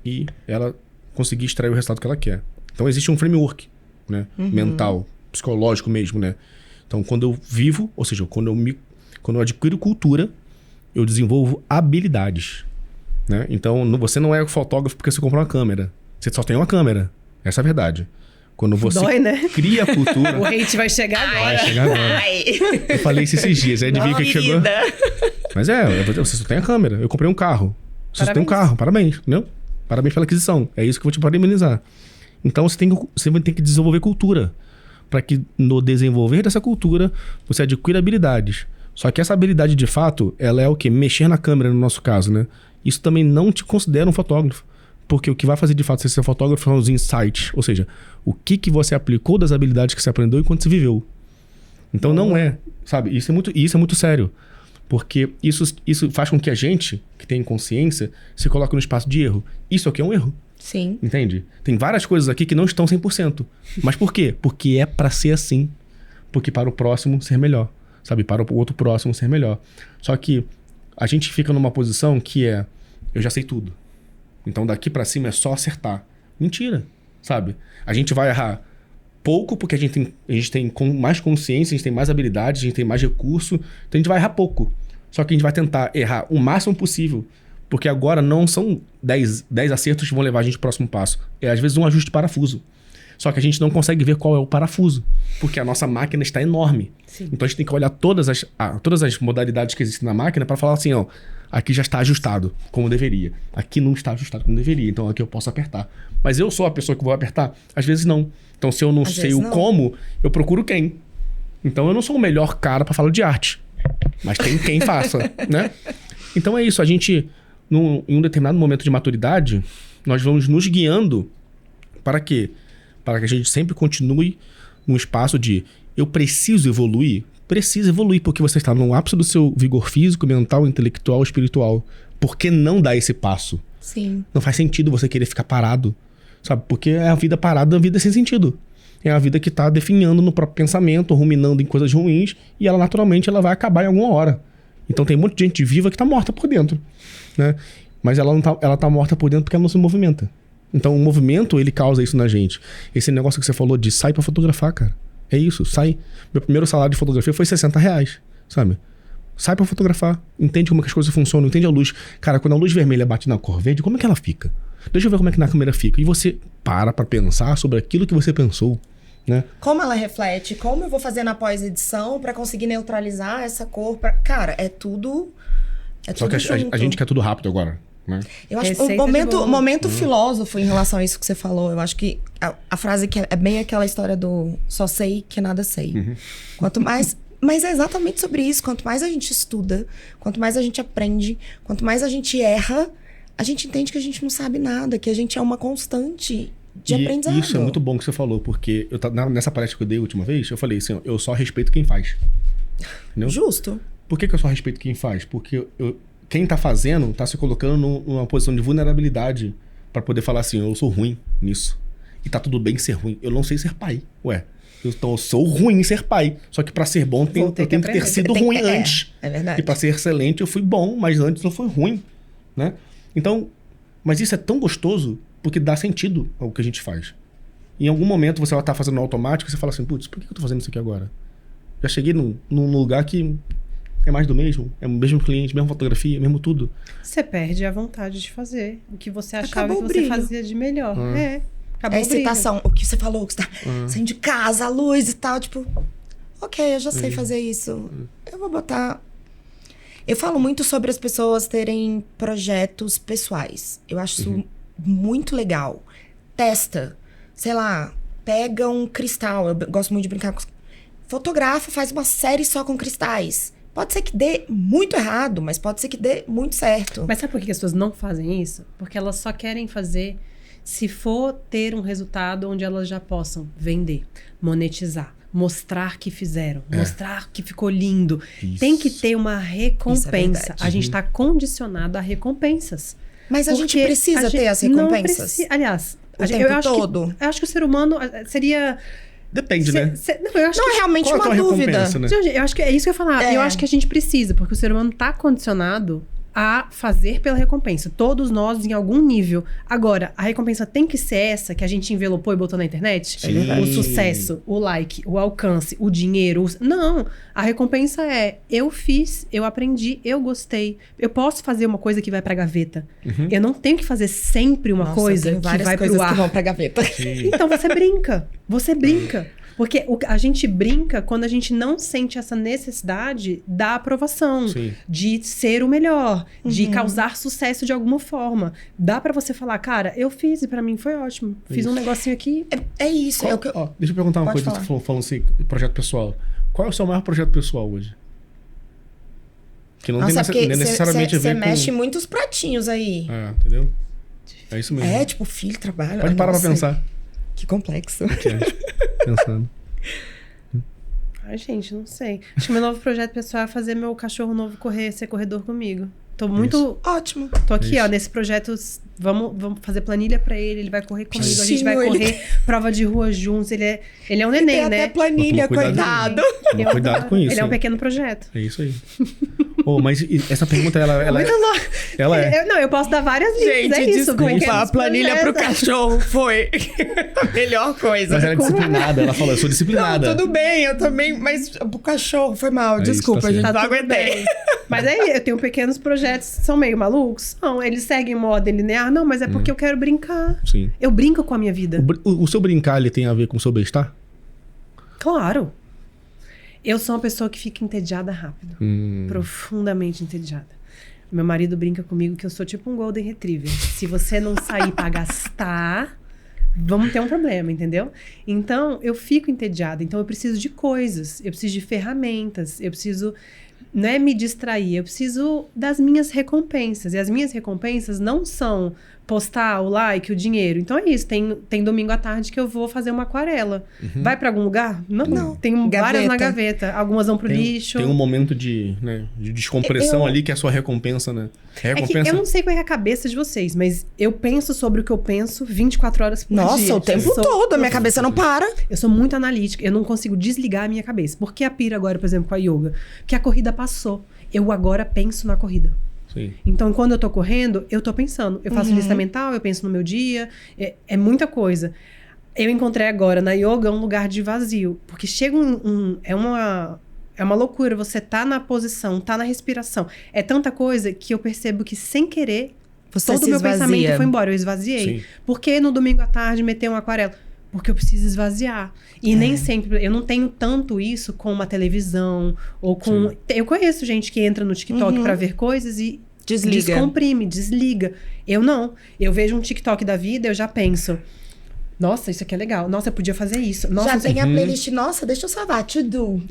e ela conseguir extrair o resultado que ela quer. Então existe um framework, né? Mental, psicológico mesmo, né? Então quando eu vivo, ou seja, quando eu adquiro cultura, eu desenvolvo habilidades, né? Então você não é fotógrafo porque você comprou uma câmera. Você só tem uma câmera. Essa é a verdade. Quando você Dói, né? cria a cultura... O hate vai chegar agora. Vai chegar agora. Ai. Eu falei isso esses dias, aí adivinha o que chegou? Vida. Mas você só tem a câmera. Eu comprei um carro. Você só tem um carro, parabéns, entendeu? Parabéns pela aquisição. É isso que eu vou te parabenizar. Então você vai ter que desenvolver cultura. Para que no desenvolver dessa cultura, você adquira habilidades. Só que essa habilidade, de fato, ela é o quê? Mexer na câmera, no nosso caso, né? Isso também não te considera um fotógrafo. Porque o que vai fazer, de fato, você ser fotógrafo são os insights. Ou seja, o que você aplicou das habilidades que você aprendeu enquanto você viveu. Então não é, sabe? Isso é muito sério. Porque isso faz com que a gente, que tem consciência, se coloque no espaço de erro. Isso aqui é um erro. Sim. Entende? Tem várias coisas aqui que não estão 100%. Mas por quê? Porque é pra ser assim. Porque para o próximo ser melhor. Sabe? Para o outro próximo ser melhor. Só que a gente fica numa posição que é... Eu já sei tudo. Então daqui pra cima é só acertar. Mentira. Sabe? A gente vai errar pouco porque a gente tem mais consciência, a gente tem mais habilidades, a gente tem mais recurso. Então a gente vai errar pouco. Só que a gente vai tentar errar o máximo possível. Porque agora não são 10 acertos que vão levar a gente pro próximo passo. É às vezes um ajuste de parafuso. Só que a gente não consegue ver qual é o parafuso. Porque a nossa máquina está enorme. Sim. Então a gente tem que olhar todas as modalidades que existem na máquina para falar assim, ó, aqui já está ajustado como deveria. Aqui não está ajustado como deveria. Então aqui eu posso apertar. Mas eu sou a pessoa que vou apertar? Às vezes não. Então se eu não sei o como, eu procuro quem. Então eu não sou o melhor cara para falar de arte. Mas tem quem faça, né? Então é isso. A gente... Em um determinado momento de maturidade, nós vamos nos guiando para quê? Para que a gente sempre continue num espaço de eu preciso evoluir. Precisa evoluir porque você está no ápice do seu vigor físico, mental, intelectual, espiritual. Por que não dar esse passo? Sim. Não faz sentido você querer ficar parado, sabe? Porque é a vida parada, a vida sem sentido. É a vida que está definhando no próprio pensamento, ruminando em coisas ruins e ela naturalmente ela vai acabar em alguma hora. Então tem um monte de gente viva que está morta por dentro, né? Mas ela tá morta por dentro porque ela não se movimenta. Então o movimento, ele causa isso na gente. Esse negócio que você falou de sai pra fotografar, cara. É isso, sai. Meu primeiro salário de fotografia foi R$60, sabe? Sai pra fotografar. Entende como é que as coisas funcionam, entende a luz. Cara, quando a luz vermelha bate na cor verde, como é que ela fica? Deixa eu ver como é que na câmera fica. E você para pra pensar sobre aquilo que você pensou, né? Como ela reflete, como eu vou fazer na pós-edição pra conseguir neutralizar essa cor. Cara, é tudo... Só que a gente quer tudo rápido agora, né? Eu acho que Receita o momento filósofo em relação a isso que você falou, eu acho que a frase que é bem aquela história do só sei que nada sei. Quanto mais... Mas é exatamente sobre isso. Quanto mais a gente estuda, quanto mais a gente aprende, quanto mais a gente erra, a gente entende que a gente não sabe nada, que a gente é uma constante de aprendizado. Isso é muito bom que você falou, porque nessa palestra que eu dei a última vez, eu falei assim, ó, eu só respeito quem faz. Entendeu? Justo. Por que eu só respeito quem faz? Porque quem tá fazendo tá se colocando numa posição de vulnerabilidade pra poder falar assim, eu sou ruim nisso. E tá tudo bem ser ruim. Eu não sei ser pai. Ué, então eu sou ruim em ser pai. Só que pra ser bom eu tenho que ter sido ruim antes. É verdade. E pra ser excelente eu fui bom, mas antes eu fui ruim, né? Então, mas isso é tão gostoso porque dá sentido ao que a gente faz. Em algum momento você vai estar fazendo no automático e você fala assim, putz, por que eu tô fazendo isso aqui agora? Já cheguei num lugar que é mais do mesmo, é o mesmo cliente, mesma fotografia, mesmo tudo. Você perde a vontade de fazer o que você achava Acabou que o você brilho. fazia de melhor. Acabou É a o brilho. excitação, o que você falou, que você tá saindo de casa, a luz e tal, tipo, ok, eu já sei fazer isso. Eu vou botar... Eu falo muito sobre as pessoas terem projetos pessoais. Eu acho isso muito legal. Testa. Sei lá, pega um cristal. Eu gosto muito de brincar com... Fotografa, faz uma série só com cristais. Pode ser que dê muito errado, mas pode ser que dê muito certo. Mas sabe por que as pessoas não fazem isso? Porque elas só querem fazer se for ter um resultado onde elas já possam vender, monetizar, mostrar que fizeram, mostrar que ficou lindo. Isso. Tem que ter uma recompensa. verdade. A gente está condicionado a recompensas. Mas a gente Porque precisa ter as não recompensas. Aliás, O tempo todo. Eu acho que o ser humano seria... Depende, né? Não, eu acho Não, que... é realmente Qual é a uma tua dúvida. recompensa, né? Gente, eu acho que é isso que eu ia falar. É. Eu acho que a gente precisa, porque o ser humano tá condicionado a fazer pela recompensa. Todos nós em algum nível. Agora, a recompensa tem que ser essa que a gente envelopou e botou na internet? Sim. O sucesso, o like, o alcance, o dinheiro. Não. A recompensa é: eu fiz, eu aprendi, eu gostei. Eu posso fazer uma coisa que vai pra gaveta. Eu não tenho que fazer sempre uma coisa que vai pro ar. Que vão pra gaveta. Então você brinca. Você brinca. Porque a gente brinca quando a gente não sente essa necessidade da aprovação, de ser o melhor, de causar sucesso de alguma forma. Dá pra você falar, cara, eu fiz e pra mim foi ótimo. Fiz um negocinho aqui. É isso. Deixa eu perguntar uma Pode coisa, falar. você falando assim, projeto pessoal. Qual é o seu maior projeto pessoal hoje? Que não Nossa, tem necessariamente a ver você com... mexe muitos pratinhos aí. Entendeu? É isso mesmo. É, tipo, filho, trabalho. Pode parar pra pensar. Que complexo. Pensando. Ai, gente, não sei. Acho que meu novo projeto pessoal é fazer meu cachorro novo ser corredor comigo. Tô muito... Ótimo. Tô aqui, Isso. ó, nesse projeto, vamos fazer planilha pra ele vai correr comigo, a gente vai Bichinho, correr prova de rua juntos, ele é um neném, Tem né? até planilha, Toma cuidado. coitado. Toma cuidado com isso. Ele é um hein? pequeno projeto. É isso aí. Mas essa pergunta, ela Muito louco. ela é... Eu posso dar várias dicas, Gente, é isso. desculpa, pequenos a planilha pro projetos. cachorro foi a melhor coisa. Mas ela é disciplinada. Ela falou, eu sou disciplinada. Não, tudo bem, eu também, mas pro cachorro foi mal. É isso, Desculpa, tá gente, certo. não tudo aguentei. bem. Mas aí eu tenho pequenos projetos que são meio malucos. Não, eles seguem moda linear. Não, mas é porque eu quero brincar. Sim. Eu brinco com a minha vida. O seu brincar, ele tem a ver com o seu bem-estar? Claro. Eu sou uma pessoa que fica entediada rápido. Profundamente entediada. Meu marido brinca comigo que eu sou tipo um Golden Retriever. Se você não sair pra gastar, vamos ter um problema, entendeu? Então, eu fico entediada. Então, eu preciso de coisas. Eu preciso de ferramentas. Eu preciso... Não é me distrair. Eu preciso das minhas recompensas. E as minhas recompensas não são postar o like, o dinheiro. Então é isso. Tem domingo à tarde que eu vou fazer uma aquarela. Vai pra algum lugar? Não. Tem várias na gaveta. Algumas vão pro lixo. Tem um momento de descompressão ali que é a sua recompensa, né? É que eu não sei qual é a cabeça de vocês, mas eu penso sobre o que eu penso 24 horas por dia. Nossa, o tempo todo, a minha cabeça não para. Eu sou muito analítica, eu não consigo desligar a minha cabeça. Por que a pira agora, por exemplo, com a yoga? Porque a corrida passou. Eu agora penso na corrida. Sim. Então, quando eu tô correndo, eu tô pensando. Eu faço lista mental, eu penso no meu dia. É muita coisa. Eu encontrei agora na yoga um lugar de vazio. Porque chega é uma loucura. Você tá na posição, tá na respiração. É tanta coisa que eu percebo que, sem querer, Você todo o se meu esvazia. pensamento foi embora. Eu esvaziei. Sim. Por que no domingo à tarde meter um aquarela? Porque eu preciso esvaziar. E nem sempre... Eu não tenho tanto isso com uma televisão ou com... Sim. Eu conheço gente que entra no TikTok pra ver coisas e Desliga. descomprime, desliga. Eu não. Eu vejo um TikTok da vida, eu já penso... Nossa, isso aqui é legal. Nossa, eu podia fazer isso. Nossa, Já isso tem a playlist, nossa, deixa eu salvar, to do.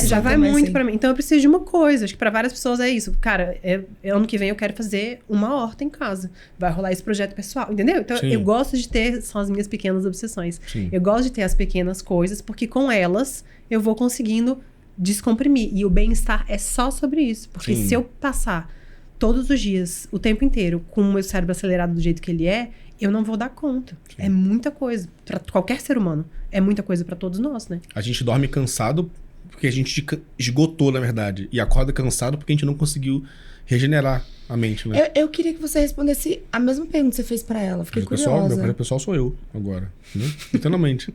já vai muito pra mim. Então eu preciso de uma coisa. Acho que pra várias pessoas é isso. Cara, ano que vem eu quero fazer uma horta em casa. Vai rolar esse projeto pessoal, entendeu? Então Sim. eu gosto de ter, são as minhas pequenas obsessões. Sim. Eu gosto de ter as pequenas coisas, porque com elas eu vou conseguindo descomprimir. E o bem-estar é só sobre isso. Porque Sim. se eu passar todos os dias, o tempo inteiro, com o meu cérebro acelerado do jeito que ele é, eu não vou dar conta. Sim. É muita coisa. Pra qualquer ser humano. É muita coisa pra todos nós, né? A gente dorme cansado porque a gente esgotou, na verdade. E acorda cansado porque a gente não conseguiu regenerar a mente, né? Eu queria que você respondesse a mesma pergunta que você fez pra ela. Fiquei Projeto pessoal, meu curiosa. projeto pessoal sou eu agora. Entendeu? Literalmente.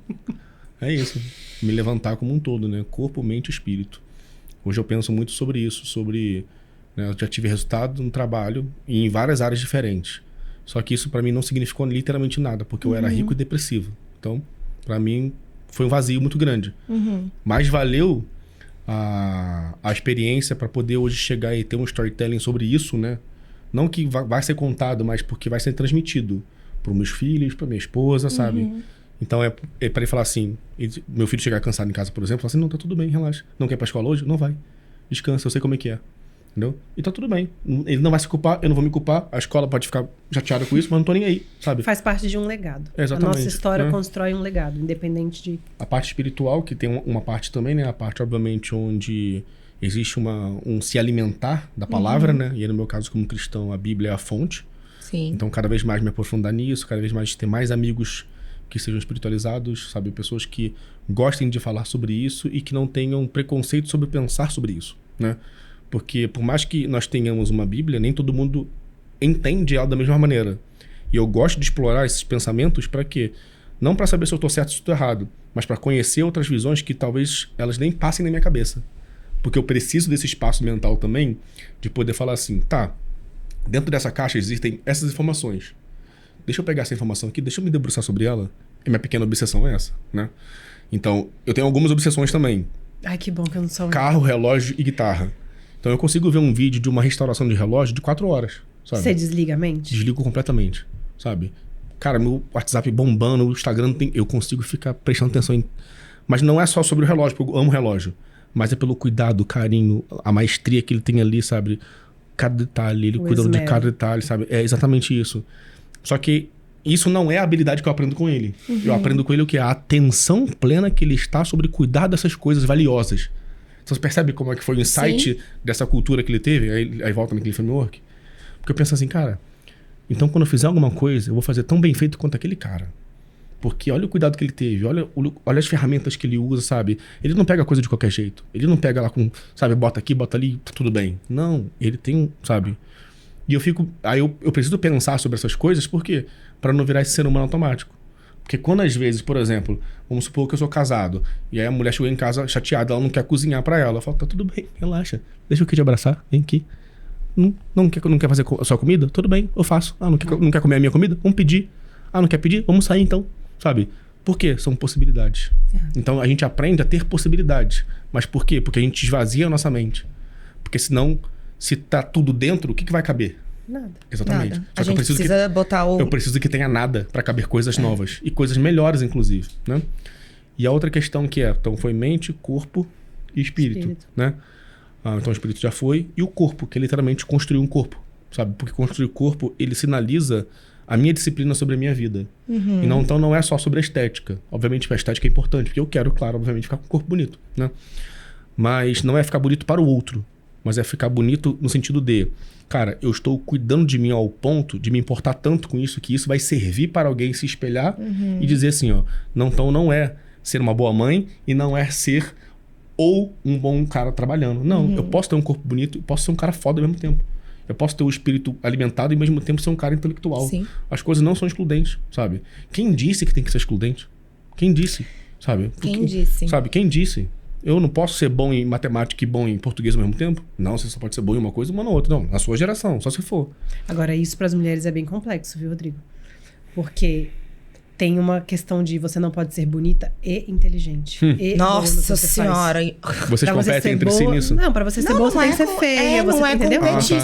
É isso. Me levantar como um todo, né? Corpo, mente e espírito. Hoje eu penso muito sobre isso, sobre... Né? Eu já tive resultado no trabalho e em várias áreas diferentes. Só que isso pra mim não significou literalmente nada, porque eu era rico e depressivo. Então, pra mim, foi um vazio muito grande. Mas valeu a experiência pra poder hoje chegar e ter um storytelling sobre isso, né? Não que vai ser contado, mas porque vai ser transmitido para meus filhos, pra minha esposa, sabe? Então é pra ele falar assim, meu filho chegar cansado em casa, por exemplo, falar assim, não, tá tudo bem, relaxa. Não quer ir pra escola hoje? Não vai. Descansa, eu sei como é que é. Entendeu? E tá tudo bem. Ele não vai se culpar, eu não vou me culpar. A escola pode ficar chateada com isso, mas não tô nem aí, sabe? Faz parte de um legado. Exatamente, A nossa história né? constrói um legado, independente de... A parte espiritual, que tem uma parte também, né? A parte, obviamente, onde existe um se alimentar da palavra, né? E aí, no meu caso, como cristão, a Bíblia é a fonte. Sim. Então, cada vez mais me aprofundar nisso, cada vez mais ter mais amigos que sejam espiritualizados, sabe? Pessoas que gostem de falar sobre isso e que não tenham preconceito sobre pensar sobre isso, né? Porque por mais que nós tenhamos uma Bíblia, nem todo mundo entende ela da mesma maneira. E eu gosto de explorar esses pensamentos para quê? Não para saber se eu estou certo ou se estou errado, mas para conhecer outras visões que talvez elas nem passem na minha cabeça. Porque eu preciso desse espaço mental também de poder falar assim, tá, dentro dessa caixa existem essas informações. Deixa eu pegar essa informação aqui, deixa eu me debruçar sobre ela. E minha pequena obsessão é essa, né? Então, eu tenho algumas obsessões também. Ai, que bom que eu não sou... Carro, relógio e guitarra. Então, eu consigo ver um vídeo de uma restauração de relógio de 4 horas, sabe? Você desliga a mente? Desligo completamente, sabe? Cara, meu WhatsApp bombando, o Instagram tem... Eu consigo ficar prestando atenção em... Mas não é só sobre o relógio, porque eu amo relógio. Mas é pelo cuidado, o carinho, a maestria que ele tem ali, sabe? Cada detalhe, ele cuida de cada detalhe, sabe? É exatamente isso. Só que isso não é a habilidade que eu aprendo com ele. Eu aprendo com ele o que? A atenção plena que ele está sobre cuidar dessas coisas valiosas. Você percebe como é que foi o insight dessa cultura que ele teve? Aí volta naquele framework. Porque eu penso assim, cara, então quando eu fizer alguma coisa, eu vou fazer tão bem feito quanto aquele cara. Porque olha o cuidado que ele teve, olha as ferramentas que ele usa, sabe? Ele não pega a coisa de qualquer jeito. Ele não pega lá com, sabe, bota aqui, bota ali, tá tudo bem. Não, ele tem, sabe? E eu fico... Aí eu preciso pensar sobre essas coisas, por quê? Pra não virar esse ser humano automático. Porque quando às vezes, por exemplo, vamos supor que eu sou casado, e aí a mulher chegou em casa chateada, ela não quer cozinhar pra ela. Eu falo, tá tudo bem, relaxa. Deixa eu aqui te abraçar, vem aqui. Não quer fazer a sua comida? Tudo bem, eu faço. Ah, não quer comer a minha comida? Vamos pedir. Ah, não quer pedir? Vamos sair então. Sabe? Por quê? São possibilidades. Então a gente aprende a ter possibilidades. Mas por quê? Porque a gente esvazia a nossa mente. Porque senão, se tá tudo dentro, o que vai caber? Nada. Exatamente. Nada. Só A que gente precisa botar o... Eu preciso que tenha nada para caber coisas novas. E coisas melhores, inclusive. Né? E a outra questão que então foi mente, corpo e espírito. Né? Então o espírito já foi. E o corpo, que é literalmente construir um corpo. Sabe? Porque construir o corpo, ele sinaliza a minha disciplina sobre a minha vida. E então não é só sobre a estética. Obviamente a estética é importante, porque eu quero, claro, obviamente, ficar com o corpo bonito. Né? Mas não é ficar bonito para o outro. Mas é ficar bonito no sentido de... Cara, eu estou cuidando de mim ao ponto de me importar tanto com isso, que isso vai servir para alguém se espelhar e dizer assim, ó... Então não é ser uma boa mãe e não é ser ou um bom cara trabalhando. Não, eu posso ter um corpo bonito e posso ser um cara foda ao mesmo tempo. Eu posso ter o espírito alimentado e ao mesmo tempo ser um cara intelectual. Sim. As coisas não são excludentes, sabe? Quem disse que tem que ser excludente? Quem disse, sabe? Quem disse? Sabe? Quem disse? Eu não posso ser bom em matemática e bom em português ao mesmo tempo? Não, você só pode ser bom em uma coisa e uma na outra. Não, na sua geração, só se for. Agora, isso para as mulheres é bem complexo, viu, Rodrigo? Porque tem uma questão de você não pode ser bonita e inteligente. E Nossa senhora. Vocês competem entre si nisso? Não, pra você ser boa, você tem que ser feia. Não é entendeu? competir,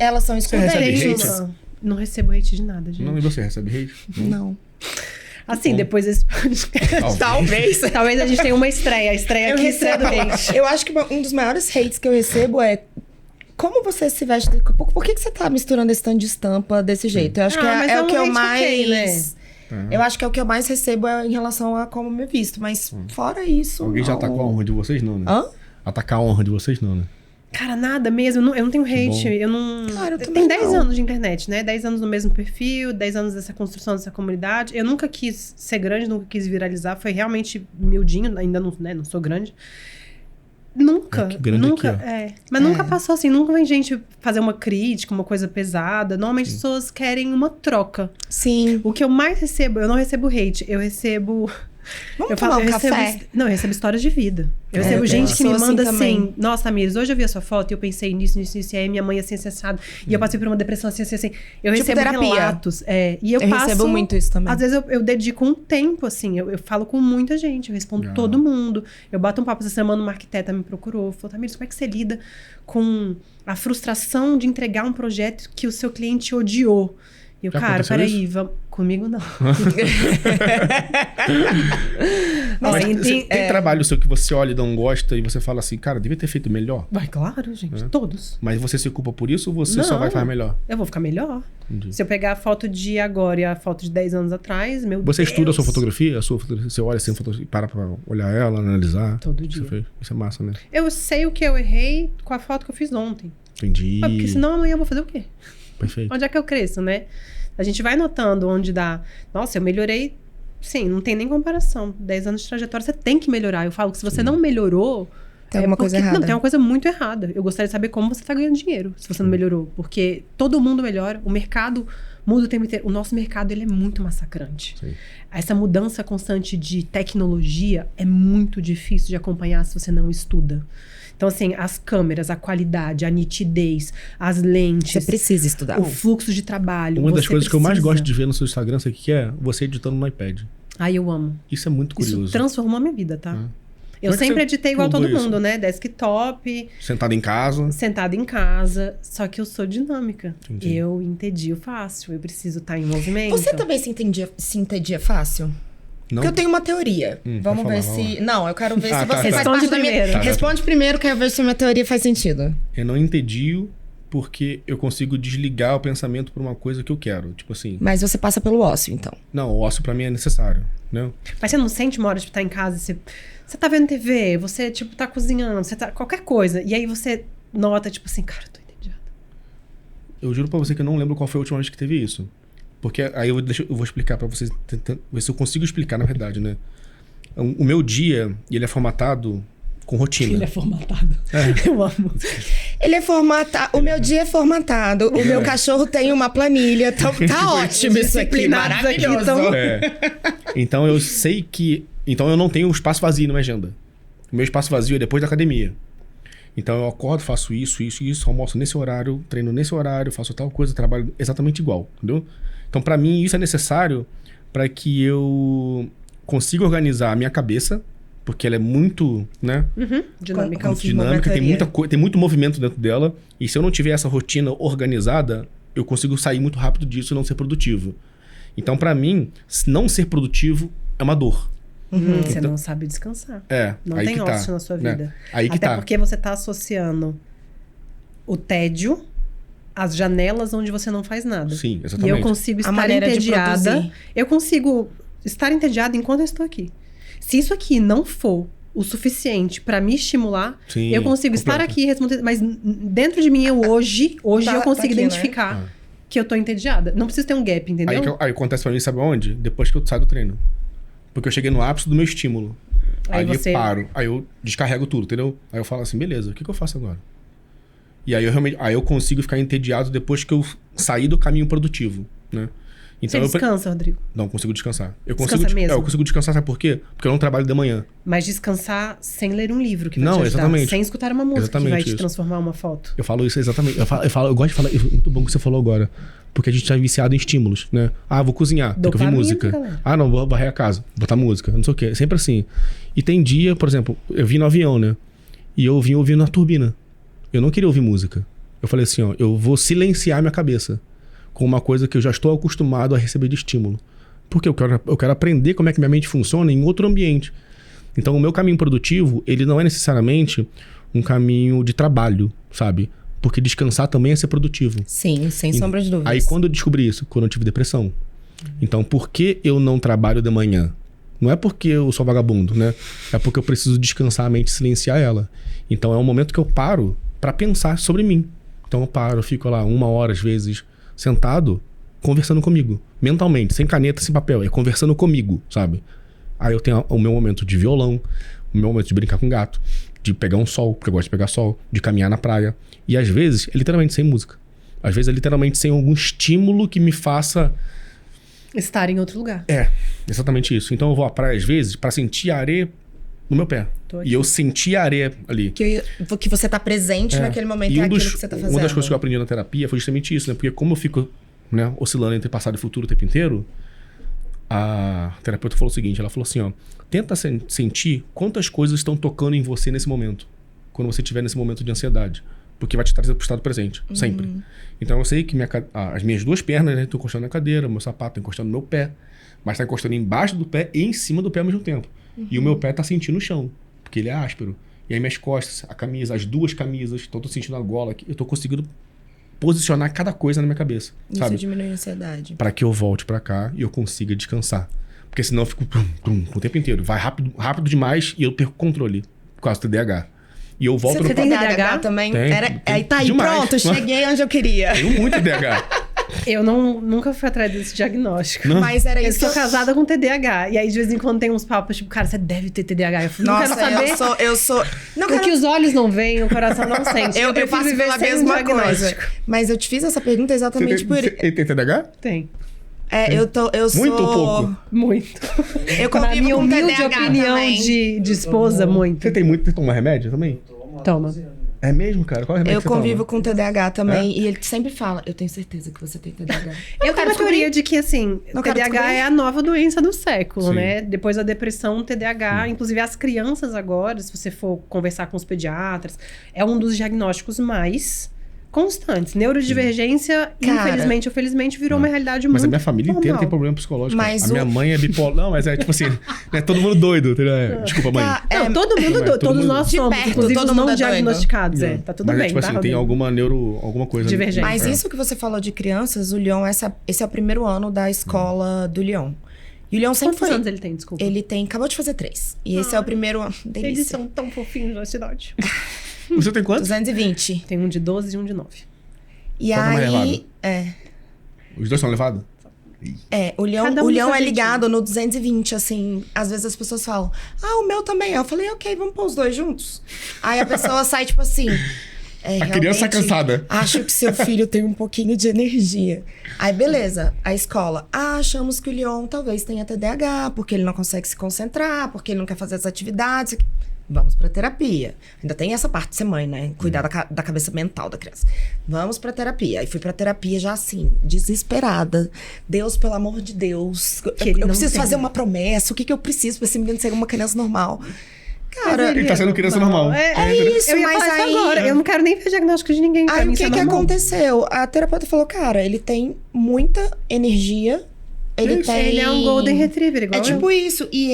elas são excludentes. Não recebo hate de nada, gente. Não, e você recebe hate? Não. Assim, depois desse podcast. Talvez. Talvez a gente tenha uma estreia. A estreia aqui, estreia do hate. Eu acho que um dos maiores hates que eu recebo é... Como você se veste... Por que você tá misturando esse tanto de estampa desse jeito? Eu acho que é o que eu mais... Okay, né? Eu acho que é o que eu mais recebo em relação a como me visto. Mas fora isso... Alguém já atacou a honra de vocês, não, né? Atacar a honra de vocês, não, né? Cara, nada mesmo. Eu não tenho hate. Eu não... Claro, eu tem 10 anos de internet, né? 10 anos no mesmo perfil, 10 anos dessa construção dessa comunidade. Eu nunca quis ser grande, nunca quis viralizar. Foi realmente miudinho, ainda não, né? Não sou grande. Nunca. Nunca. Aqui, mas nunca passou assim. Nunca vem gente fazer uma crítica, uma coisa pesada. Normalmente as pessoas querem uma troca. Sim. O que eu mais recebo, eu não recebo hate, eu recebo... Vamos tomar um café? Eu recebo histórias de vida. Eu recebo gente que me manda assim, nossa, Tamires, hoje eu vi a sua foto e eu pensei nisso, e aí minha mãe assim, assado. E eu passei por uma depressão assim. Eu tipo recebo terapia. Relatos. E eu passo, recebo muito isso também. Às vezes eu dedico um tempo, assim, eu falo com muita gente, eu respondo todo mundo. Eu bato um papo essa semana, uma arquiteta me procurou, falou, Tamires, como é que você lida com a frustração de entregar um projeto que o seu cliente odiou? E eu, cara, peraí, comigo não. Mas tem trabalho seu que você olha e não gosta e você fala assim, cara, devia ter feito melhor? Vai, claro, gente, todos. Mas você se culpa por isso ou você só vai fazer melhor? Eu vou ficar melhor. Entendi. Se eu pegar a foto de agora e a foto de 10 anos atrás, meu Deus. Você estuda a sua fotografia? Você olha assim, para pra olhar ela, analisar? Todo dia. Isso é massa, né? Eu sei o que eu errei com a foto que eu fiz ontem. Entendi. Porque senão amanhã eu vou fazer o quê? Perfeito. Onde é que eu cresço, né? A gente vai notando onde dá... Nossa, eu melhorei... Sim, não tem nem comparação. 10 anos de trajetória, você tem que melhorar. Eu falo que se você não melhorou, Tem alguma coisa errada. Não, tem uma coisa muito errada. Eu gostaria de saber como você tá ganhando dinheiro, se você não melhorou. Porque todo mundo melhora, o mercado muda o tempo inteiro. O nosso mercado, ele é muito massacrante. Sim. Essa mudança constante de tecnologia é muito difícil de acompanhar se você não estuda. Então, assim, as câmeras, a qualidade, a nitidez, as lentes... Você precisa estudar. O fluxo de trabalho. Uma das você coisas que eu mais precisa. gosto de ver no seu Instagram, sabe o que é? Você editando no iPad. Ai, eu amo. Isso é muito curioso. Isso transformou a minha vida, tá? Eu Como é que sempre você editei igual todo plugou isso? mundo, né? Desktop, Sentado em casa. sentada em casa. Só que eu sou dinâmica. Entendi. Eu entedio fácil. Eu preciso estar em movimento. Você também se entendia fácil? Não? Porque eu tenho uma teoria. Vamos pode ver falar, se... Não, eu quero ver Ah, se tá, você tá. faz Responde parte da minha... primeiro. Tá. Responde primeiro, quero ver se a minha teoria faz sentido. Eu não entendi porque eu consigo desligar o pensamento pra uma coisa que eu quero. Tipo assim, Mas você passa pelo ócio, então. não, o ócio pra mim é necessário, né? Mas você não sente uma hora de estar em casa e você tá vendo TV, você, tipo, tá cozinhando, você tá... Qualquer coisa. E aí você nota, tipo assim, cara, eu tô entediada. Eu juro pra você que eu não lembro qual foi a última vez que teve isso. Porque aí eu vou explicar pra vocês, ver se eu consigo explicar, na verdade, né? O meu dia, ele é formatado com rotina. Ele é formatado. Eu amo. Ele é formatado. O meu dia é formatado. O meu cachorro tem uma planilha. Tá ótimo isso aqui. Disciplinados aqui, Maravilhoso. então. É. Então eu sei que... Então eu não tenho espaço vazio na minha agenda. O meu espaço vazio é depois da academia. Então eu acordo, faço isso, almoço nesse horário, treino nesse horário, faço tal coisa, trabalho exatamente igual, entendeu? Então pra mim isso é necessário para que eu consiga organizar a minha cabeça, porque ela é muito, né? Dinâmica. Com- Dinâmica, tem movimentaria. tem muito movimento dentro dela. E se eu não tiver essa rotina organizada, eu consigo sair muito rápido disso e não ser produtivo. Então, pra mim, não ser produtivo é uma dor. Você não sabe descansar. Não Não tem ócio na sua vida. Aí que Até tá. porque você tá associando o tédio às janelas onde você não faz nada. Sim, E exatamente. eu consigo estar maneira de entediada. produzir. Eu consigo estar entediada enquanto eu estou aqui. Se isso aqui não for o suficiente pra me estimular, Sim, eu consigo estar completo. aqui e responder. Mas dentro de mim, hoje Tá- eu tá consigo aqui, né? identificar que eu tô entediada. Não precisa ter um gap, entendeu? Aí acontece pra mim, sabe onde? Depois que eu saio do treino. Porque eu cheguei no ápice do meu estímulo. Aí Aí você- eu paro. Aí eu descarrego tudo, entendeu? Aí eu falo assim, beleza, o que eu faço agora? E aí eu realmente... Aí eu consigo ficar entediado depois que eu sair do caminho produtivo, né? Você eu descansa, Rodrigo. não consigo descansar. Eu Descansa consigo, mesmo? eu consigo descansar, sabe por quê? Porque eu não trabalho de manhã. Mas descansar sem ler um livro que vai Não, te ajudar. exatamente. Sem escutar uma música que vai Exatamente te isso. transformar uma foto. Eu falo isso exatamente. Eu gosto de falar. Muito bom que você falou agora. Porque a gente tá viciado em estímulos, né? Ah, vou cozinhar, tem que ouvir Dopamina, música. galera. Ah, não, vou varrer a casa, botar música, não sei o quê. Sempre assim. E tem dia, por exemplo, eu vim no avião, né? E eu vim ouvindo na turbina. Eu não queria ouvir música. Eu falei assim, ó, eu vou silenciar minha cabeça com uma coisa que eu já estou acostumado a receber de estímulo. Porque eu quero aprender como é que minha mente funciona em outro ambiente. Então, o meu caminho produtivo, ele não é necessariamente um caminho de trabalho, sabe? Porque descansar também é ser produtivo. Sim, sem sombra de dúvidas. Aí, quando eu descobri isso? Quando eu tive depressão. Então, por que eu não trabalho de manhã? Não é porque eu sou vagabundo, né? É porque eu preciso descansar a mente e silenciar ela. Então, é um momento que eu paro pra pensar sobre mim. Então, eu paro, eu fico lá 1 hora, às vezes, sentado, conversando comigo. Mentalmente, sem caneta, sem papel. É conversando comigo, sabe? Aí eu tenho o meu momento de violão, o meu momento de brincar com gato, de pegar um sol, porque eu gosto de pegar sol, de caminhar na praia. E às vezes é literalmente sem música. Às vezes é literalmente sem algum estímulo que me faça... Estar em outro lugar. É, exatamente isso. Então eu vou à praia às vezes pra sentir a areia no meu pé. Tô aqui. E eu senti a areia ali. Que você tá presente naquele momento e é aquilo que você tá fazendo. Uma das coisas que eu aprendi na terapia foi justamente isso, né? Porque como eu fico, né, oscilando entre passado e futuro o tempo inteiro, a terapeuta falou o seguinte, ela falou assim, ó, tenta sentir quantas coisas estão tocando em você nesse momento, quando você estiver nesse momento de ansiedade, porque vai te trazer pro estado presente, sempre. Então eu sei que as minhas 2 pernas, né, estão encostando na cadeira, meu sapato tá encostando no meu pé, mas tá encostando embaixo do pé e em cima do pé ao mesmo tempo. E o meu pé tá sentindo o chão, porque ele é áspero. E aí minhas costas, a camisa, as 2 camisas, então eu tô sentindo a gola aqui, eu tô conseguindo posicionar cada coisa na minha cabeça, Isso sabe? diminui a ansiedade. Para que eu volte pra cá e eu consiga descansar. Porque senão eu fico o tempo inteiro. Vai rápido demais e eu perco o controle por causa do TDAH. E eu volto Você no... tem TDAH TDAH também? Tem, Aí tá aí, demais. pronto, cheguei onde eu queria. Tenho muito TDAH. Eu nunca fui atrás desse diagnóstico. Não? Mas era Eu isso. sou casada com TDAH. E aí, de vez em quando, tem uns papos, tipo, cara, você deve ter TDAH. Eu falo, não Nossa, quero saber. eu sou. Não O quero. que os olhos não veem, o coração não sente. Eu prefiro passo viver pela sem um mesma coisa. diagnóstico. Mas eu te fiz essa pergunta exatamente por. Ele tem TDAH? Tem. Eu sou. Muito ou pouco? Muito. Eu Na convivo minha com humilde TDAH opinião também. de esposa, muito. Você tem muito... Você toma remédio também? Toma. É mesmo, cara? Qual é o remédio Eu que você convivo toma? com TDAH também. E ele sempre fala: eu tenho certeza que você tem TDAH. Eu tenho uma teoria de que, assim, Não quero TDAH descobrir. é a nova doença do século, Sim. né? Depois da depressão, TDAH, inclusive as crianças agora, se você for conversar com os pediatras, é um dos diagnósticos mais constantes. Neurodivergência, Cara, infelizmente ou felizmente, virou uma realidade Mas muito a minha família inteira normal. tem problema psicológico. Mas a minha mãe é bipolar. Não, mas é tipo assim, é todo mundo doido. Entendeu? Desculpa, mãe. Tá, Não, todo mundo Mas doido, todo todos mundo- nós De somos, perto, inclusive todo os não mundo é doido. diagnosticados. Tá tudo mas bem, é tipo tá, assim, tem Rodrigo? alguma coisa. Divergente. Mas isso que você falou de crianças, o Leon, esse é o primeiro ano da escola do Leon. E o Leon sempre Quantos foi. anos ele tem, desculpa? Acabou de fazer 3. E esse é o primeiro ano. Eles Delícia. são tão fofinhos na cidade. Você tem quantos? 220. Tem um de 12 e um de 9. E Qual que é mais aí. levado? Os dois são levados? O Leão, Cada um o do Leão seu é jeitinho. ligado no 220, assim. Às vezes as pessoas falam, o meu também. Eu falei, ok, vamos pôr os dois juntos. Aí a pessoa sai, tipo assim. A criança realmente, cansada. Acho que seu filho tem um pouquinho de energia. Aí, beleza. A escola. Achamos que o Leon talvez tenha TDAH, porque ele não consegue se concentrar, porque ele não quer fazer as atividades. Vamos pra terapia. Ainda tem essa parte de ser mãe, né? Cuidar da cabeça mental da criança. Vamos pra terapia. Aí fui pra terapia já assim, desesperada. Deus, pelo amor de Deus. Que ele Eu não preciso tem. fazer uma promessa. O que eu preciso pra esse menino ser uma criança normal? Cara, Ele tá sendo criança normal. é isso, eu ia mas falar isso aí- agora. Eu não quero nem ver diagnóstico de ninguém. Pra Aí mim, o isso que é que normal. aconteceu? A terapeuta falou, cara, ele tem muita energia. Ele tem... Ele é um Golden Retriever, igual É tipo isso. E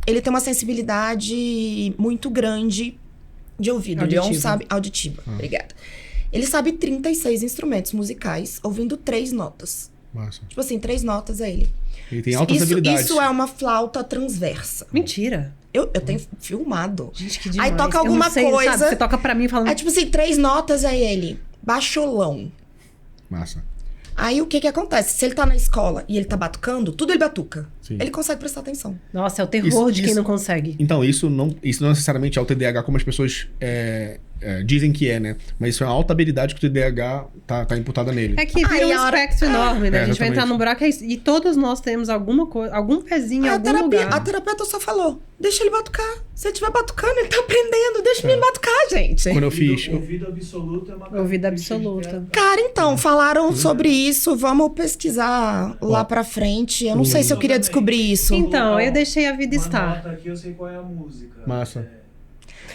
ele tem uma sensibilidade muito grande de ouvido. O Leon Auditiva. sabe... Auditiva, obrigada. Ele sabe 36 instrumentos musicais, ouvindo 3 notas. Massa. Tipo assim, 3 notas é ele. Ele tem altas habilidades. Isso é uma flauta transversa. Mentira. Eu tenho filmado. Gente, que demais. Aí toca Eu não alguma sei, coisa... Sabe? Você toca pra mim falando... É tipo assim, 3 notas é ele. Baixolão. Massa. Aí o que que acontece? Se ele tá na escola e ele tá batucando, tudo ele batuca. Sim. Ele consegue prestar atenção. Nossa, é o terror de quem Isso- não consegue. Então, isso não necessariamente é o TDAH como as pessoas dizem que é, né? Mas isso é uma alta habilidade que o TDAH tá imputada nele. É que Aí vira um a hora- espectro enorme, né? A gente vai exatamente. entrar num buraco, é isso. E todos nós temos alguma coisa, algum pezinho em A algum lugar. terapeuta só falou, deixa ele batucar. Se ele estiver batucando, ele tá aprendendo. Deixa o menino batucar, gente. Quando eu fiz... Ouvido absoluto é uma Ouvido característica absoluta. Cara, então, falaram sobre isso. Vamos pesquisar lá pra frente. Eu não sei se eu queria descobrir isso. Então, eu deixei a vida Uma estar. nota aqui, eu sei qual é a música. Massa.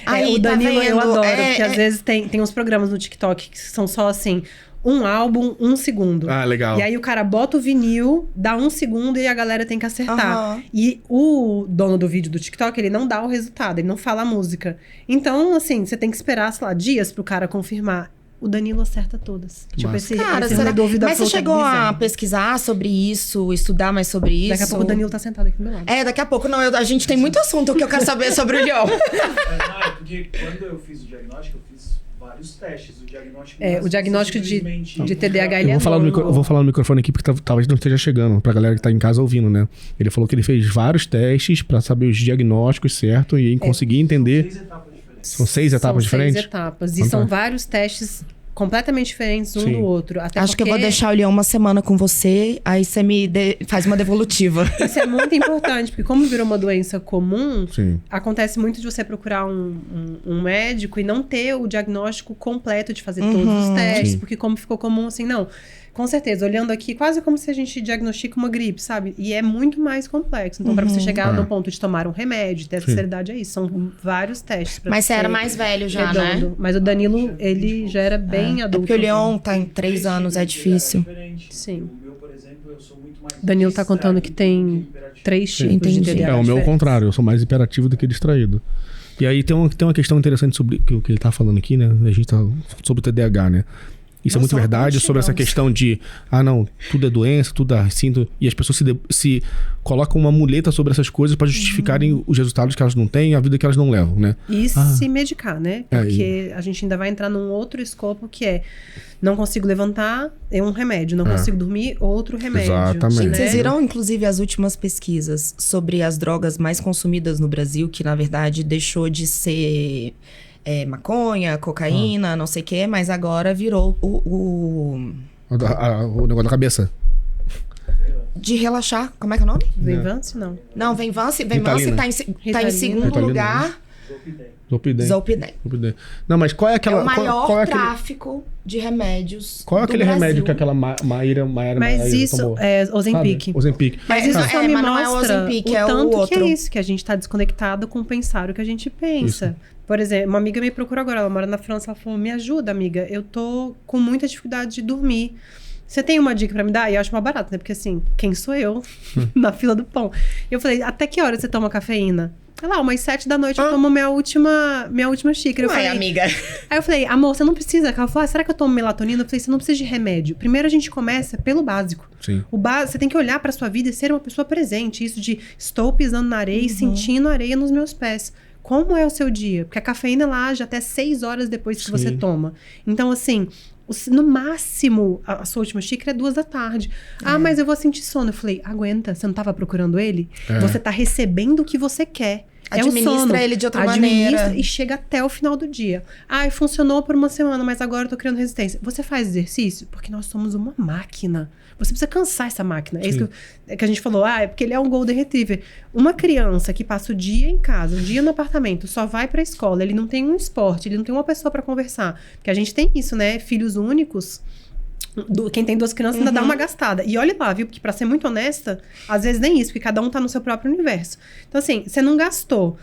Aí, o tá Danilo eu vendo? adoro, É, porque às vezes tem uns programas no TikTok que são só assim, um álbum, 1 segundo. Ah, legal. E aí o cara bota o vinil, dá 1 segundo e a galera tem que acertar. Aham. E o dono do vídeo do TikTok, ele não dá o resultado, ele não fala a música. Então, assim, você tem que esperar, sei lá, dias pro cara confirmar. O Danilo acerta todas. Tipo, Massa. esse será- roedor vida Mas você absoluta é chegou a bizarro. pesquisar sobre isso, estudar mais sobre isso? Daqui a pouco o Danilo tá sentado aqui do meu lado. Daqui a pouco. Não, a gente tem muito assunto que eu quero saber sobre o Leon. Não, é porque quando eu fiz o diagnóstico, eu fiz vários testes. O diagnóstico, O diagnóstico de simplesmente- TDAH, ele Eu é eu vou falar no microfone aqui porque talvez não esteja chegando pra galera que tá em casa ouvindo, né? Ele falou que ele fez vários testes pra saber os diagnósticos certo e conseguir entender. 6 etapas diferentes. São 6 etapas diferentes? 6 etapas. E Fantástico. são vários testes completamente diferentes um Sim. do outro. Até Acho que eu vou porque deixar o Leon uma semana com você, aí você faz uma devolutiva. Isso é muito importante, porque como virou uma doença comum, Sim. acontece muito de você procurar um médico e não ter o diagnóstico completo de fazer todos os testes, Sim. porque como ficou comum assim, não. Com certeza, olhando aqui, quase como se a gente diagnostica uma gripe, sabe? E é muito mais complexo. Então, pra você chegar no ponto de tomar um remédio, ter essa seriedade, é isso. São vários testes. Pra Mas você ser era mais velho já, redondo. né? Mas o Danilo, ele já era bem É adulto. porque o Leon tá em 3 anos, é difícil. Sim. O meu, por exemplo, eu sou muito mais Danilo tá contando que tem distraído do que hiperativo. 3 tipos Entendi. de TDAH É, o meu é o diferentes. contrário, eu sou mais hiperativo do que distraído. E aí tem uma questão interessante sobre o que ele tá falando aqui, né? A gente tá sobre o TDAH, né? Isso é muito Nossa, verdade onde sobre essa chegamos? questão de... Ah, não, tudo é doença, tudo é assim... E as pessoas se colocam uma muleta sobre essas coisas para justificarem os resultados que elas não têm e a vida que elas não levam, né? E Ah. se medicar, né? Porque a gente ainda vai entrar num outro escopo que é não consigo levantar, é um remédio. Não consigo dormir, outro remédio. Exatamente. Gente, né? vocês viram, inclusive, as últimas pesquisas sobre as drogas mais consumidas no Brasil, que, na verdade, deixou de ser maconha, cocaína, não sei o quê, mas agora virou o O negócio da cabeça. de relaxar. Como é que é o nome? Venvance, não. Não, Venvance Ritalina. tá em Ritalina. segundo Ritalina, lugar, Zolpidem. Zolpidem. Não, mas qual é aquela... É o maior qual é aquele, tráfico de remédios qual é do aquele Brasil. remédio que aquela Maíra Mas isso tomou? é Ozempic. Sabe? Ozempic. Mas isso só me mas não é o mostra Ozempic, o é o tanto que outro. é isso, que a gente tá desconectado com pensar o que a gente pensa. Por exemplo, uma amiga me procurou agora, ela mora na França, ela falou, me ajuda, amiga, eu tô com muita dificuldade de dormir. Você tem uma dica pra me dar? E eu acho mais barato, né? Porque assim, quem sou eu na fila do pão? Eu falei, até que hora você toma cafeína? Ela, umas 7 da noite eu tomo minha última xícara. Eu Ué, falei, amiga. Aí eu falei, amor, você não precisa. Ela falou, será que eu tomo melatonina? Eu falei, você não precisa de remédio. Primeiro a gente começa pelo básico. Sim. Você tem que olhar pra sua vida e ser uma pessoa presente. Isso de estou pisando na areia e sentindo a areia nos meus pés. Como é o seu dia? Porque a cafeína ela age até 6 horas depois que você toma. Então, assim, no máximo, a sua última xícara é 2 da tarde. Ah, mas eu vou sentir sono. Eu falei, aguenta, você não estava procurando ele? Você tá recebendo o que você quer. Administra é o sono. ele de outra Administra maneira. e chega até o final do dia. Ah, funcionou por uma semana, mas agora eu tô criando resistência. Você faz exercício? Porque nós somos uma máquina. Você precisa cansar essa máquina. É isso que a gente falou. Ah, é porque ele é um Golden Retriever. Uma criança que passa o dia em casa, o dia no apartamento, só vai pra escola, ele não tem um esporte, ele não tem uma pessoa pra conversar. Porque a gente tem isso, né? Filhos únicos. Quem tem 2 crianças ainda dá uma gastada. E olha lá, viu? Porque pra ser muito honesta, às vezes nem isso, porque cada um tá no seu próprio universo. Então, assim, você não gastou.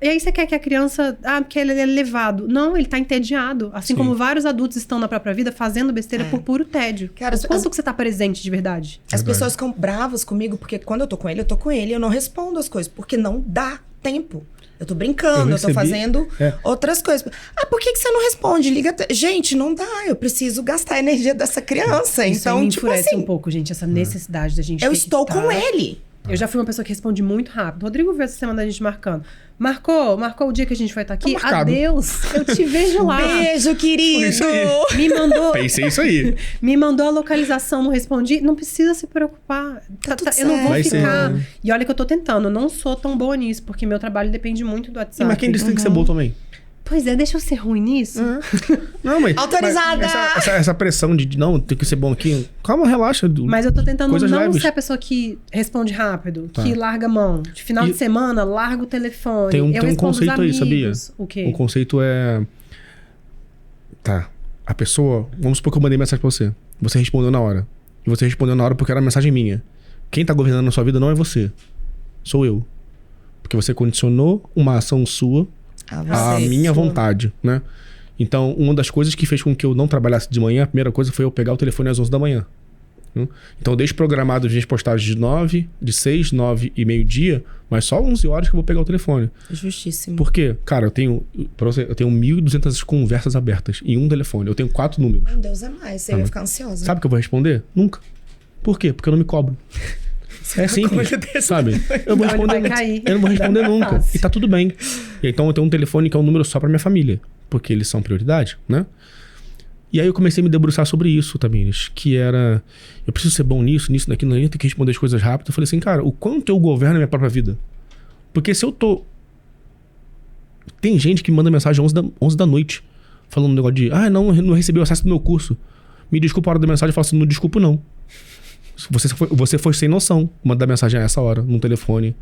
E aí você quer que a criança... Ah, porque ele é levado. Não, ele tá entediado. Assim como vários adultos estão na própria vida fazendo besteira por puro tédio. Cara, Quanto que você tá presente de verdade? As pessoas ficam bravas comigo, porque quando eu tô com ele, eu não respondo as coisas, porque não dá tempo. Eu tô brincando, eu tô fazendo outras coisas. Ah, por que você não responde? Liga. Gente, não dá. Eu preciso gastar a energia dessa criança. Isso Então, aí me tipo enfurece assim, um pouco, gente, essa necessidade da gente eu ter que estou com estar- ele. Eu já fui uma pessoa que responde muito rápido. Rodrigo viu essa semana a gente marcando. Marcou o dia que a gente vai estar aqui? Tá marcado. Adeus, eu te vejo lá. Beijo, querido. Isso aí. Me mandou, Pensei isso aí. me mandou a localização, não respondi. Não precisa se preocupar. tudo Eu não vou Vai ser- ficar. E olha que eu tô tentando, eu não sou tão boa nisso, porque meu trabalho depende muito do WhatsApp. Mas quem disse que tem que ser bom também? Pois é, deixa eu ser ruim nisso. Não, mas... Autorizada! mas essa pressão de não, tem que ser bom aqui... Calma, relaxa. Mas eu tô tentando Coisas não leves. ser a pessoa que responde rápido, Tá. que larga a mão. De final E- de semana, larga o telefone. Tem eu um respondo os conceito aí, sabia? amigos. O quê? O conceito é... Tá. A pessoa... Vamos supor que eu mandei mensagem pra você. Você respondeu na hora. E você respondeu na hora porque era uma mensagem minha. Quem tá governando a sua vida não é você. Sou eu. Porque você condicionou uma ação sua a minha vontade, né? Então, uma das coisas que fez com que eu não trabalhasse de manhã, a primeira coisa foi eu pegar o telefone às 11 da manhã. Então, eu deixo programado as minhas postagens de 6, 9 e meio-dia, mas só 11 horas que eu vou pegar o telefone. Justíssimo. Por quê? Cara, eu tenho 1.200 conversas abertas em um telefone. Eu tenho 4 números. Meu Deus, é mais. Eu ia ficar ansiosa. Sabe o que eu vou responder? Nunca. Por quê? Porque eu não me cobro. É simples, sabe? Eu vou Não, ele responder, vai cair. eu não vou responder nunca. Fácil. E tá tudo bem. E então eu tenho um telefone que é um número só pra minha família, porque eles são prioridade, né? E aí eu comecei a me debruçar sobre isso, Tamires, que era... Eu preciso ser bom nisso, naquilo, eu tenho que responder as coisas rápido. Eu falei assim, cara, o quanto eu governo a minha própria vida? Porque se eu tô... Tem gente que manda mensagem às 11 da noite, falando um negócio de... Ah, não recebi o acesso do meu curso. Me desculpa a hora da mensagem. Eu falo assim, não desculpo não. Você foi sem noção mandar mensagem a essa hora, num telefone.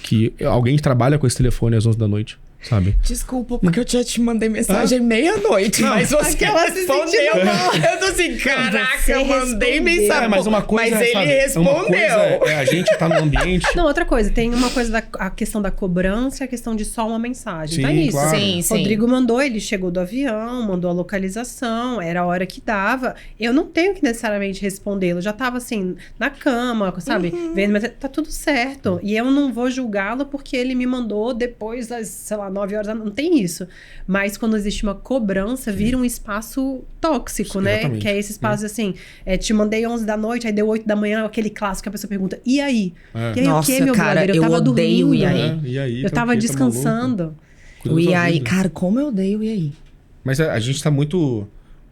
Que alguém trabalha com esse telefone às 11 da noite, sabe? Desculpa, porque eu já te mandei mensagem meia-noite, mas você respondeu. Eu tô assim, caraca, Você eu mandei respondeu. mensagem. mas uma coisa mas ele sabe, respondeu. Uma coisa é a gente tá no ambiente... Não, outra coisa, tem uma coisa a questão da cobrança e a questão de só uma mensagem. Sim, Então é isso. claro. Sim, sim. Rodrigo mandou, ele chegou do avião, mandou a localização, era a hora que dava. Eu não tenho que necessariamente respondê-lo. Eu já tava assim, na cama, sabe? Vendo, mas tá tudo certo. E eu não vou julgá-lo porque ele me mandou depois das, sei lá, 9 horas, não tem isso. Mas quando existe uma cobrança, vira um espaço tóxico, Sim, né? exatamente. Que é esse espaço assim, te mandei 11 da noite, aí deu 8 da manhã, aquele clássico que a pessoa pergunta, e aí? É. E aí Nossa, o quê, meu cara, brother? eu tava odeio dormindo. e aí? E aí? Eu tava descansando. Cuida O da e tua aí, vida. cara, como eu odeio o e aí? Mas a gente tá muito...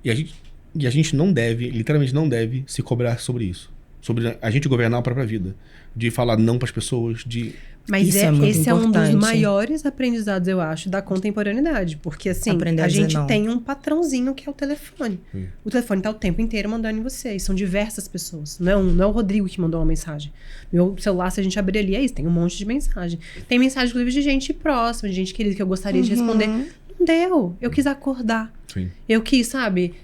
E a gente não deve, literalmente não deve, se cobrar sobre isso. Sobre a gente governar a própria vida. De falar não pras pessoas, de... Mas Isso é muito esse é um dos importante. maiores aprendizados, eu acho, da contemporaneidade. Porque, assim, Aprender a a dizer gente não. tem um patrãozinho que é o telefone. Sim. O telefone tá o tempo inteiro mandando em você. E são diversas pessoas. Não é o Rodrigo que mandou uma mensagem. Meu celular, se a gente abrir ali, é isso. Tem um monte de mensagem. Tem mensagem, inclusive, de gente próxima, de gente querida que eu gostaria de responder. Não deu. Eu quis acordar. Sim. Eu quis, sabe,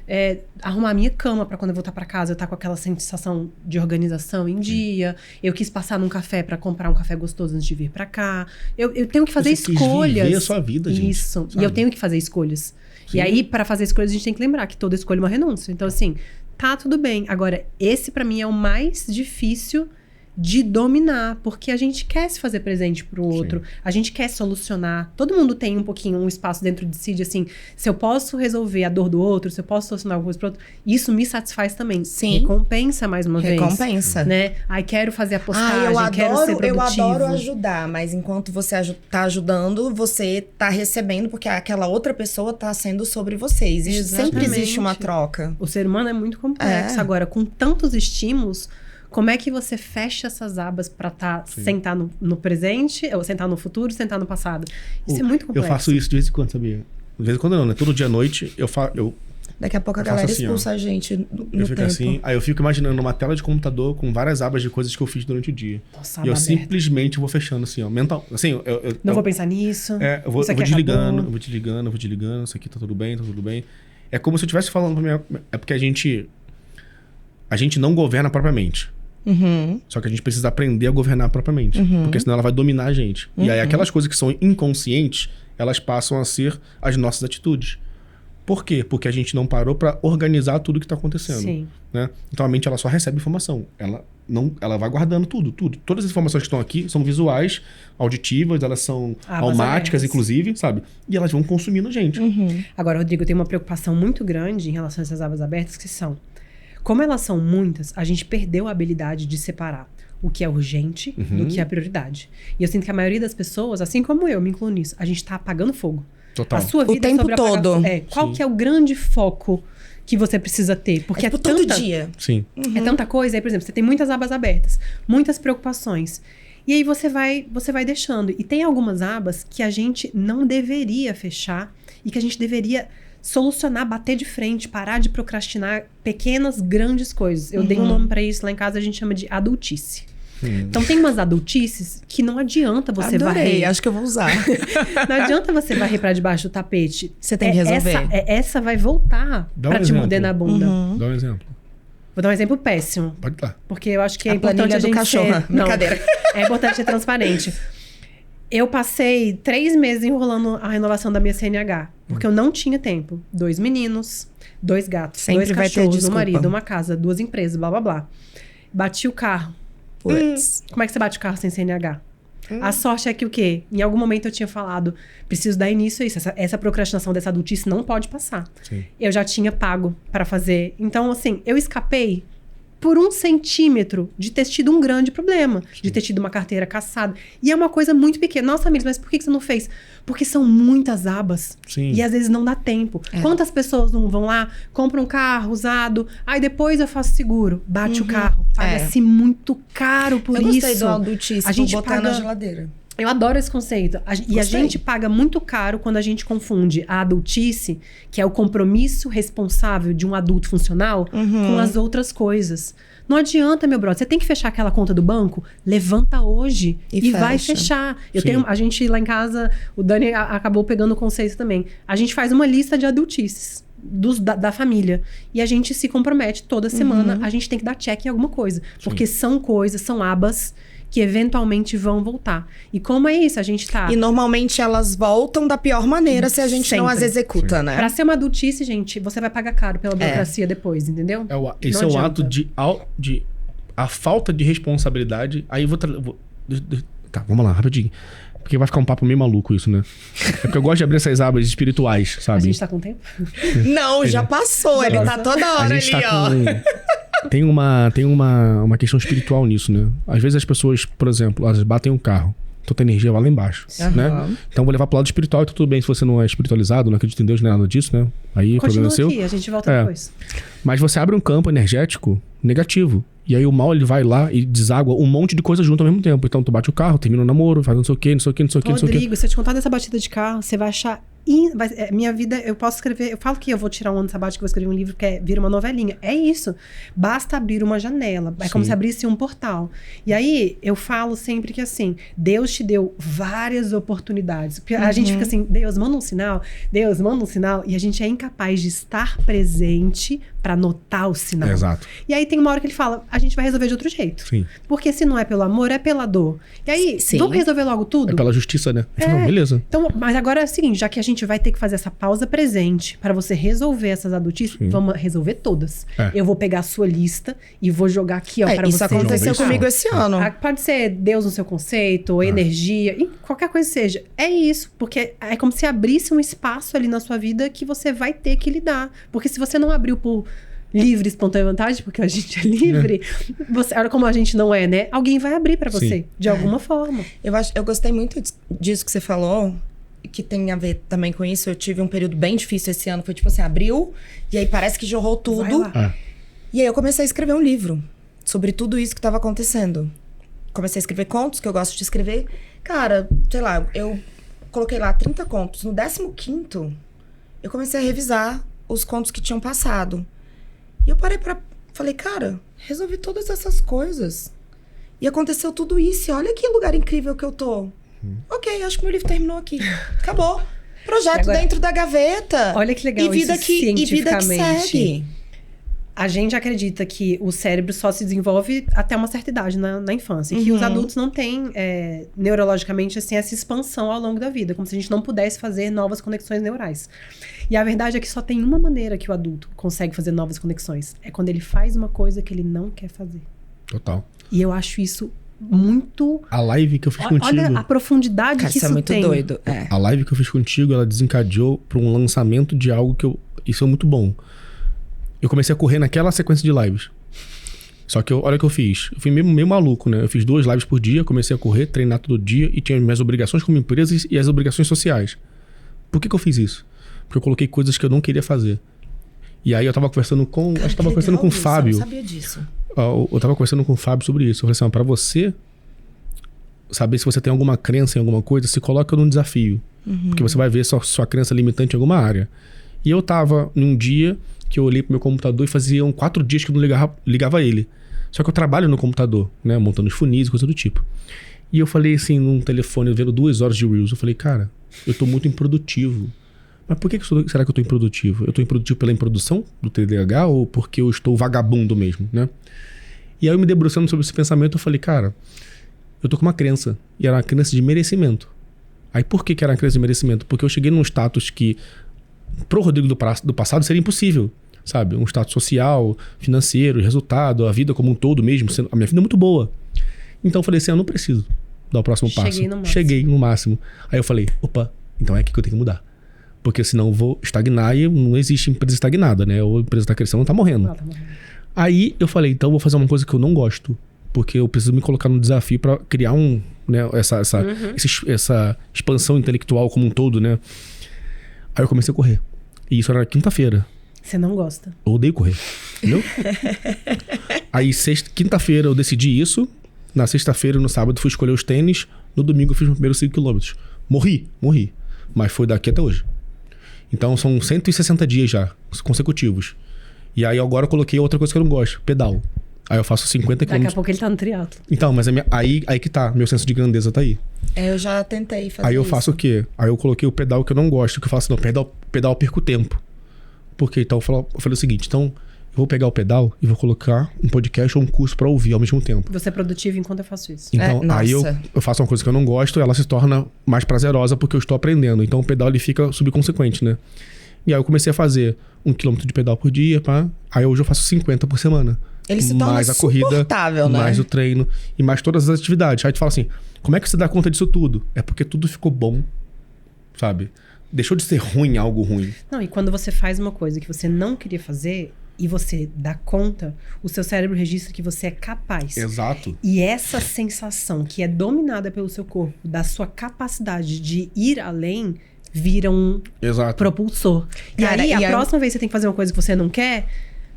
arrumar a minha cama pra quando eu voltar pra casa eu estar com aquela sensação de organização em dia. Eu quis passar num café pra comprar um café gostoso antes de vir pra cá. Eu tenho que fazer Você quis escolhas. viver a sua vida, gente, Isso. sabe? E eu tenho que fazer escolhas. Sim. E aí, pra fazer escolhas, a gente tem que lembrar que toda escolha é uma renúncia. Então, assim, tá tudo bem. Agora, esse pra mim é o mais difícil de dominar, porque a gente quer se fazer presente pro outro, a gente quer solucionar. Todo mundo tem um espaço dentro de si de assim, se eu posso resolver a dor do outro, se eu posso solucionar alguma coisa pro outro, isso me satisfaz também. Sim. Recompensa mais uma vez. Recompensa. Né? Ai, quero fazer a postagem, eu quero ser produtivo. adoro ajudar, mas enquanto você tá ajudando, você tá recebendo, porque aquela outra pessoa tá sendo sobre você. Sempre Exatamente. existe uma troca. O ser humano é muito complexo. É. Agora, com tantos estímulos, como é que você fecha essas abas pra sentar no presente, ou sentar no futuro, sentar no passado? Isso é muito complexo. Eu faço isso de vez em quando, sabia? De vez em quando não, né? Todo dia à noite eu Daqui a pouco a Eu faço galera assim, expulsa a gente no fico tempo. assim, aí eu fico imaginando uma tela de computador com várias abas de coisas que eu fiz durante o dia. Nossa, e eu aba aberta. simplesmente vou fechando assim, ó, mental. Assim, Não vou pensar nisso. eu vou Isso aqui desligando, acabou. eu vou desligando, isso aqui tá tudo bem, tá tudo bem. É como se eu estivesse falando pra minha... É porque a gente não governa propriamente. Uhum. Só que a gente precisa aprender a governar propriamente. Porque senão ela vai dominar a gente. E aí aquelas coisas que são inconscientes, elas passam a ser as nossas atitudes. Por quê? Porque a gente não parou pra organizar tudo que tá acontecendo. Sim. Né? Então a mente ela só recebe informação. Ela vai guardando tudo. Todas as informações que estão aqui são visuais, auditivas, elas são Abas almáticas, abertas. inclusive, sabe? E elas vão consumindo a gente. Agora, Rodrigo, eu tenho uma preocupação muito grande em relação a essas abas abertas, que são... Como elas são muitas, a gente perdeu a habilidade de separar o que é urgente do que é prioridade. E eu sinto que a maioria das pessoas, assim como eu, me incluo nisso, a gente tá apagando fogo. Total. A sua vida tempo é sobre apagar todo. fogo. Qual Sim. que é o grande foco que você precisa ter? Porque Tipo, todo dia. Sim. É tanta coisa. Aí, por exemplo, você tem muitas abas abertas, muitas preocupações. E aí você vai deixando. E tem algumas abas que a gente não deveria fechar e que a gente deveria solucionar, bater de frente, parar de procrastinar pequenas, grandes coisas. Eu dei um nome pra isso lá em casa, a gente chama de adultice. Então tem umas adultices que não adianta você Adorei, varrer. acho que eu vou usar. Não adianta você varrer pra debaixo do tapete. Você tem que resolver. Essa vai voltar Dá um pra te exemplo. morder na bunda. Dá um exemplo. Vou dar um exemplo péssimo. Pode dar. Porque eu acho que é A importante planilha a do gente cachorro. ser... Não, Brincadeira. é importante ser transparente. Eu passei 3 meses enrolando a renovação da minha CNH. Porque eu não tinha tempo. 2 meninos, 2 gatos, Sempre 2 vai ter cachorros, um desculpa. marido, uma casa, 2 empresas, blá, blá, blá. Bati o carro. Puts. Como é que você bate o carro sem CNH? A sorte é que o quê? Em algum momento eu tinha falado, preciso dar início a isso. Essa procrastinação dessa adultice não pode passar. Sim. Eu já tinha pago pra fazer. Então, assim, eu escapei por 1 centímetro de ter tido um grande problema. De ter tido uma carteira caçada. E é uma coisa muito pequena. Nossa, Milis, mas por que você não fez? Porque são muitas abas. Sim. E às vezes não dá tempo. Quantas pessoas não vão lá, compram um carro usado, aí depois eu faço seguro, bate o carro. Paga-se muito caro por Eu isso. gostei do adultice, A gente vou botar paga- na geladeira. Eu adoro esse conceito. E a Gostei. gente paga muito caro quando a gente confunde a adultice, que é o compromisso responsável de um adulto funcional, com as outras coisas. Não adianta, meu brother. Você tem que fechar aquela conta do banco? Levanta hoje E vai fecha. fechar. Sim. A gente lá em casa, o Dani acabou pegando o conceito também. A gente faz uma lista de adultices. Da família. E a gente se compromete toda semana. A gente tem que dar check em alguma coisa. Porque são coisas, são abas que eventualmente vão voltar. E como é isso? A gente tá... E normalmente elas voltam da pior maneira se a gente não as Sempre. executa, né? Pra ser uma adultice, gente, você vai pagar caro pela burocracia depois, entendeu? Esse Não é o adianta. ato de a falta de responsabilidade. Aí tá, vamos lá, rapidinho. Porque vai ficar um papo meio maluco isso, né? É porque eu gosto de abrir essas abas espirituais, sabe? A gente tá com tempo? Não, já passou. Ele tá toda A hora gente ali, tá ó. com... Tem uma questão espiritual nisso, né? Às vezes as pessoas, por exemplo, elas batem um carro. Então a energia vai lá embaixo, né? Então eu vou levar pro lado espiritual e tá tudo bem se você não é espiritualizado, não acredita em Deus, nem nada disso, né? Aí o problema é seu. Continua aqui, a gente volta depois. Mas você abre um campo energético negativo. E aí o mal, ele vai lá e deságua um monte de coisa junto ao mesmo tempo. Então tu bate o carro, termina o namoro, faz não sei o quê, não sei o quê, não sei o quê, não sei o quê. Rodrigo, se eu te contar dessa batida de carro, você vai achar... minha vida, eu posso escrever... Eu falo que eu vou tirar um ano sabático, vou escrever um livro que vira uma novelinha. É isso. Basta abrir uma janela. É como se abrisse um portal. E aí, eu falo sempre que assim, Deus te deu várias oportunidades. Porque a gente fica assim, Deus, manda um sinal. Deus, manda um sinal. E a gente é incapaz de estar presente pra notar o sinal. Exato. E aí tem uma hora que ele fala, a gente vai resolver de outro jeito. Sim. Porque se não é pelo amor, é pela dor. E aí, vamos resolver logo tudo? É pela justiça, né? Não, beleza. Então, mas agora é o seguinte, já que a gente vai ter que fazer essa pausa presente para você resolver essas adultices, vamos resolver todas. Eu vou pegar a sua lista e vou jogar aqui, ó, para você. Isso aconteceu comigo esse ano. Pode ser Deus no seu conceito, ou energia, qualquer coisa seja. É isso, porque é como se abrisse um espaço ali na sua vida que você vai ter que lidar. Porque se você não abriu por livre, espontânea vontade, porque a gente é livre, olha como a gente não é, né? Alguém vai abrir para você, de alguma forma. Eu gostei muito disso que você falou, que tem a ver também com isso. Eu tive um período bem difícil esse ano, foi tipo assim, abriu, e aí parece que jorrou tudo. E aí eu comecei a escrever um livro sobre tudo isso que estava acontecendo. Comecei a escrever contos, que eu gosto de escrever. Cara, sei lá, eu coloquei lá 30 contos. No 15º, eu comecei a revisar os contos que tinham passado. E eu falei, cara, resolvi todas essas coisas. E aconteceu tudo isso. E olha que lugar incrível que eu tô. Ok, acho que meu livro terminou aqui. Acabou. Projeto agora, dentro da gaveta. Olha que legal e vida isso que segue. A gente acredita que o cérebro só se desenvolve até uma certa idade na infância. E que os adultos não têm, neurologicamente, assim, essa expansão ao longo da vida. Como se a gente não pudesse fazer novas conexões neurais. E a verdade é que só tem uma maneira que o adulto consegue fazer novas conexões. É quando ele faz uma coisa que ele não quer fazer. Total. E eu acho isso muito... A live que eu fiz contigo... Olha a profundidade que isso tem. Isso é muito doido. A live que eu fiz contigo, ela desencadeou para um lançamento de algo que isso é muito bom. Eu comecei a correr naquela sequência de lives. Só que olha o que eu fiz. Eu fui meio maluco, né? Eu fiz 2 lives por dia, comecei a correr, treinar todo dia e tinha minhas obrigações como empresa e as obrigações sociais. Por que eu fiz isso? Porque eu coloquei coisas que eu não queria fazer. E aí eu tava conversando com... acho que tava conversando com o Fábio. Eu não sabia disso. Eu tava conversando com o Fábio sobre isso. Eu falei assim, pra você saber se você tem alguma crença em alguma coisa, se coloca num desafio. Porque você vai ver sua crença limitante em alguma área. E eu tava num dia que eu olhei pro meu computador e faziam 4 dias que eu não ligava ele. Só que eu trabalho no computador, né? Montando os funis e coisa do tipo. E eu falei assim, num telefone, vendo 2 horas de Reels. Eu falei, cara, eu tô muito improdutivo. Mas por que será que eu tô improdutivo? Eu tô improdutivo pela improdução do TDAH ou porque eu estou vagabundo mesmo, né? E aí eu me debruçando sobre esse pensamento, eu falei, cara, eu tô com uma crença. E era uma crença de merecimento. Aí por que era uma crença de merecimento? Porque eu cheguei num status que, pro Rodrigo do passado, seria impossível. Sabe? Um status social, financeiro, resultado, a vida como um todo mesmo. A minha vida é muito boa. Então eu falei assim, eu não preciso dar o próximo passo. Cheguei no máximo. Aí eu falei, opa, então é aqui que eu tenho que mudar. Porque senão eu vou estagnar e não existe empresa estagnada, né? Ou a empresa tá crescendo, não tá morrendo. Ela tá morrendo. Aí eu falei, então eu vou fazer uma coisa que eu não gosto. Porque eu preciso me colocar no desafio para criar essa expansão intelectual como um todo, né? Aí eu comecei a correr. E isso era na quinta-feira. Você não gosta? Eu odeio correr, entendeu? Aí quinta-feira eu decidi isso. Na sexta-feira e no sábado fui escolher os tênis. No domingo eu fiz meus primeiros 5 km. Morri. Mas foi daqui até hoje. Então são 160 dias já, consecutivos. E aí agora eu coloquei outra coisa que eu não gosto, pedal. Aí eu faço 50 km. Daqui a pouco ele tá no triatlo. Então, mas aí que tá, meu senso de grandeza tá aí. Eu já tentei fazer aí eu isso. faço o quê? Aí eu coloquei o pedal que eu não gosto, que eu faço, não, pedal eu perco tempo. Porque então eu falei o seguinte, então eu vou pegar o pedal e vou colocar um podcast ou um curso pra ouvir ao mesmo tempo. Você é produtivo enquanto eu faço isso. Então, aí eu faço uma coisa que eu não gosto e ela se torna mais prazerosa porque eu estou aprendendo. Então o pedal ele fica subconsequente, né? E aí eu comecei a fazer 1 km de pedal por dia, pá. Aí hoje eu faço 50 por semana. Ele se torna mais a corrida, suportável, né? mais o treino e mais todas as atividades. Aí tu fala assim, como é que você dá conta disso tudo? É porque tudo ficou bom, sabe? Deixou de ser ruim algo ruim. Não, e quando você faz uma coisa que você não queria fazer e você dá conta, o seu cérebro registra que você é capaz. Exato. E essa sensação que é dominada pelo seu corpo, da sua capacidade de ir além, vira um Exato. propulsor. Cara, e aí, e a aí- próxima vez que você tem que fazer uma coisa que você não quer,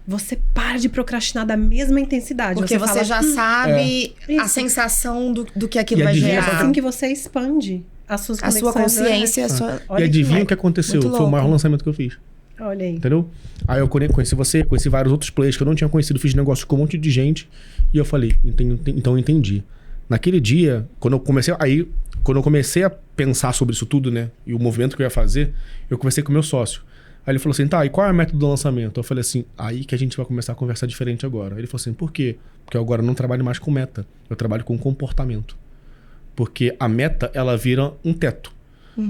você para de procrastinar da mesma intensidade. Porque você fala, já sabe a isso. sensação do que aquilo E vai adivinha É gerar. assim que você expande as suas A sua conexões consciência, a neurais. sua... Olha E adivinha que o que aconteceu? Muito Foi o maior louco. lançamento que eu fiz. Olha aí. Entendeu? Aí eu conheci você, conheci vários outros players que eu não tinha conhecido, fiz negócio com um monte de gente. E eu falei, então eu entendi. Naquele dia, quando eu comecei a pensar sobre isso tudo, né? E o movimento que eu ia fazer, eu conversei com o meu sócio. Aí ele falou assim, tá, e qual é o método do lançamento? Eu falei assim, aí que a gente vai começar a conversar diferente agora. Aí ele falou assim, por quê? Porque eu agora não trabalho mais com meta, eu trabalho com comportamento. Porque a meta, ela vira um teto.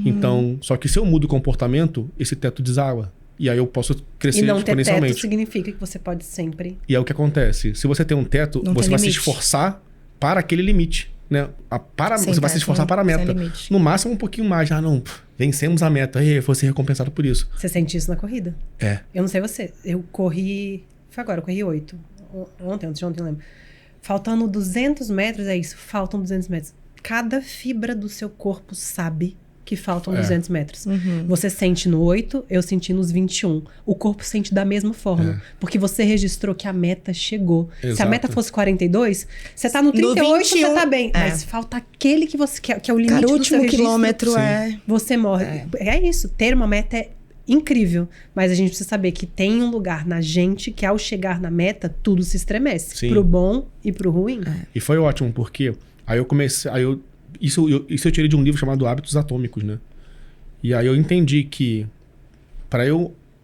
Então, só que se eu mudo o comportamento, esse teto deságua. E aí eu posso crescer E não ter teto exponencialmente. significa que você pode sempre... E é o que acontece. Se você tem um teto, Não você tem vai se limite. esforçar para aquele limite. Né? Sem Você vai se teto, esforçar para a sem meta. limite. No máximo um pouquinho mais. Ah, não, vencemos a meta. E vou ser recompensado por isso. Você sente isso na corrida. É. Eu não sei você. Eu corri... Foi agora, eu corri 8. Antes de ontem, não lembro. Faltando 200 metros, é isso. Faltam 200 metros. Cada fibra do seu corpo sabe que faltam 200 metros. Você sente no 8, eu senti nos 21. O corpo sente da mesma forma. Porque você registrou que a meta chegou. Se a Exato. meta fosse 42, você tá no 38, você 21, tá bem. é. Mas falta aquele que você quer, que é o limite Cara, o do seu último registro. quilômetro Sim. é... Você morre. É isso. Ter uma meta é incrível. Mas a gente precisa saber que tem um lugar na gente que ao chegar na meta, tudo se estremece. Sim. Pro bom e pro ruim. E foi ótimo, porque aí eu comecei. Isso eu tirei de um livro chamado Hábitos Atômicos, né? E aí eu entendi que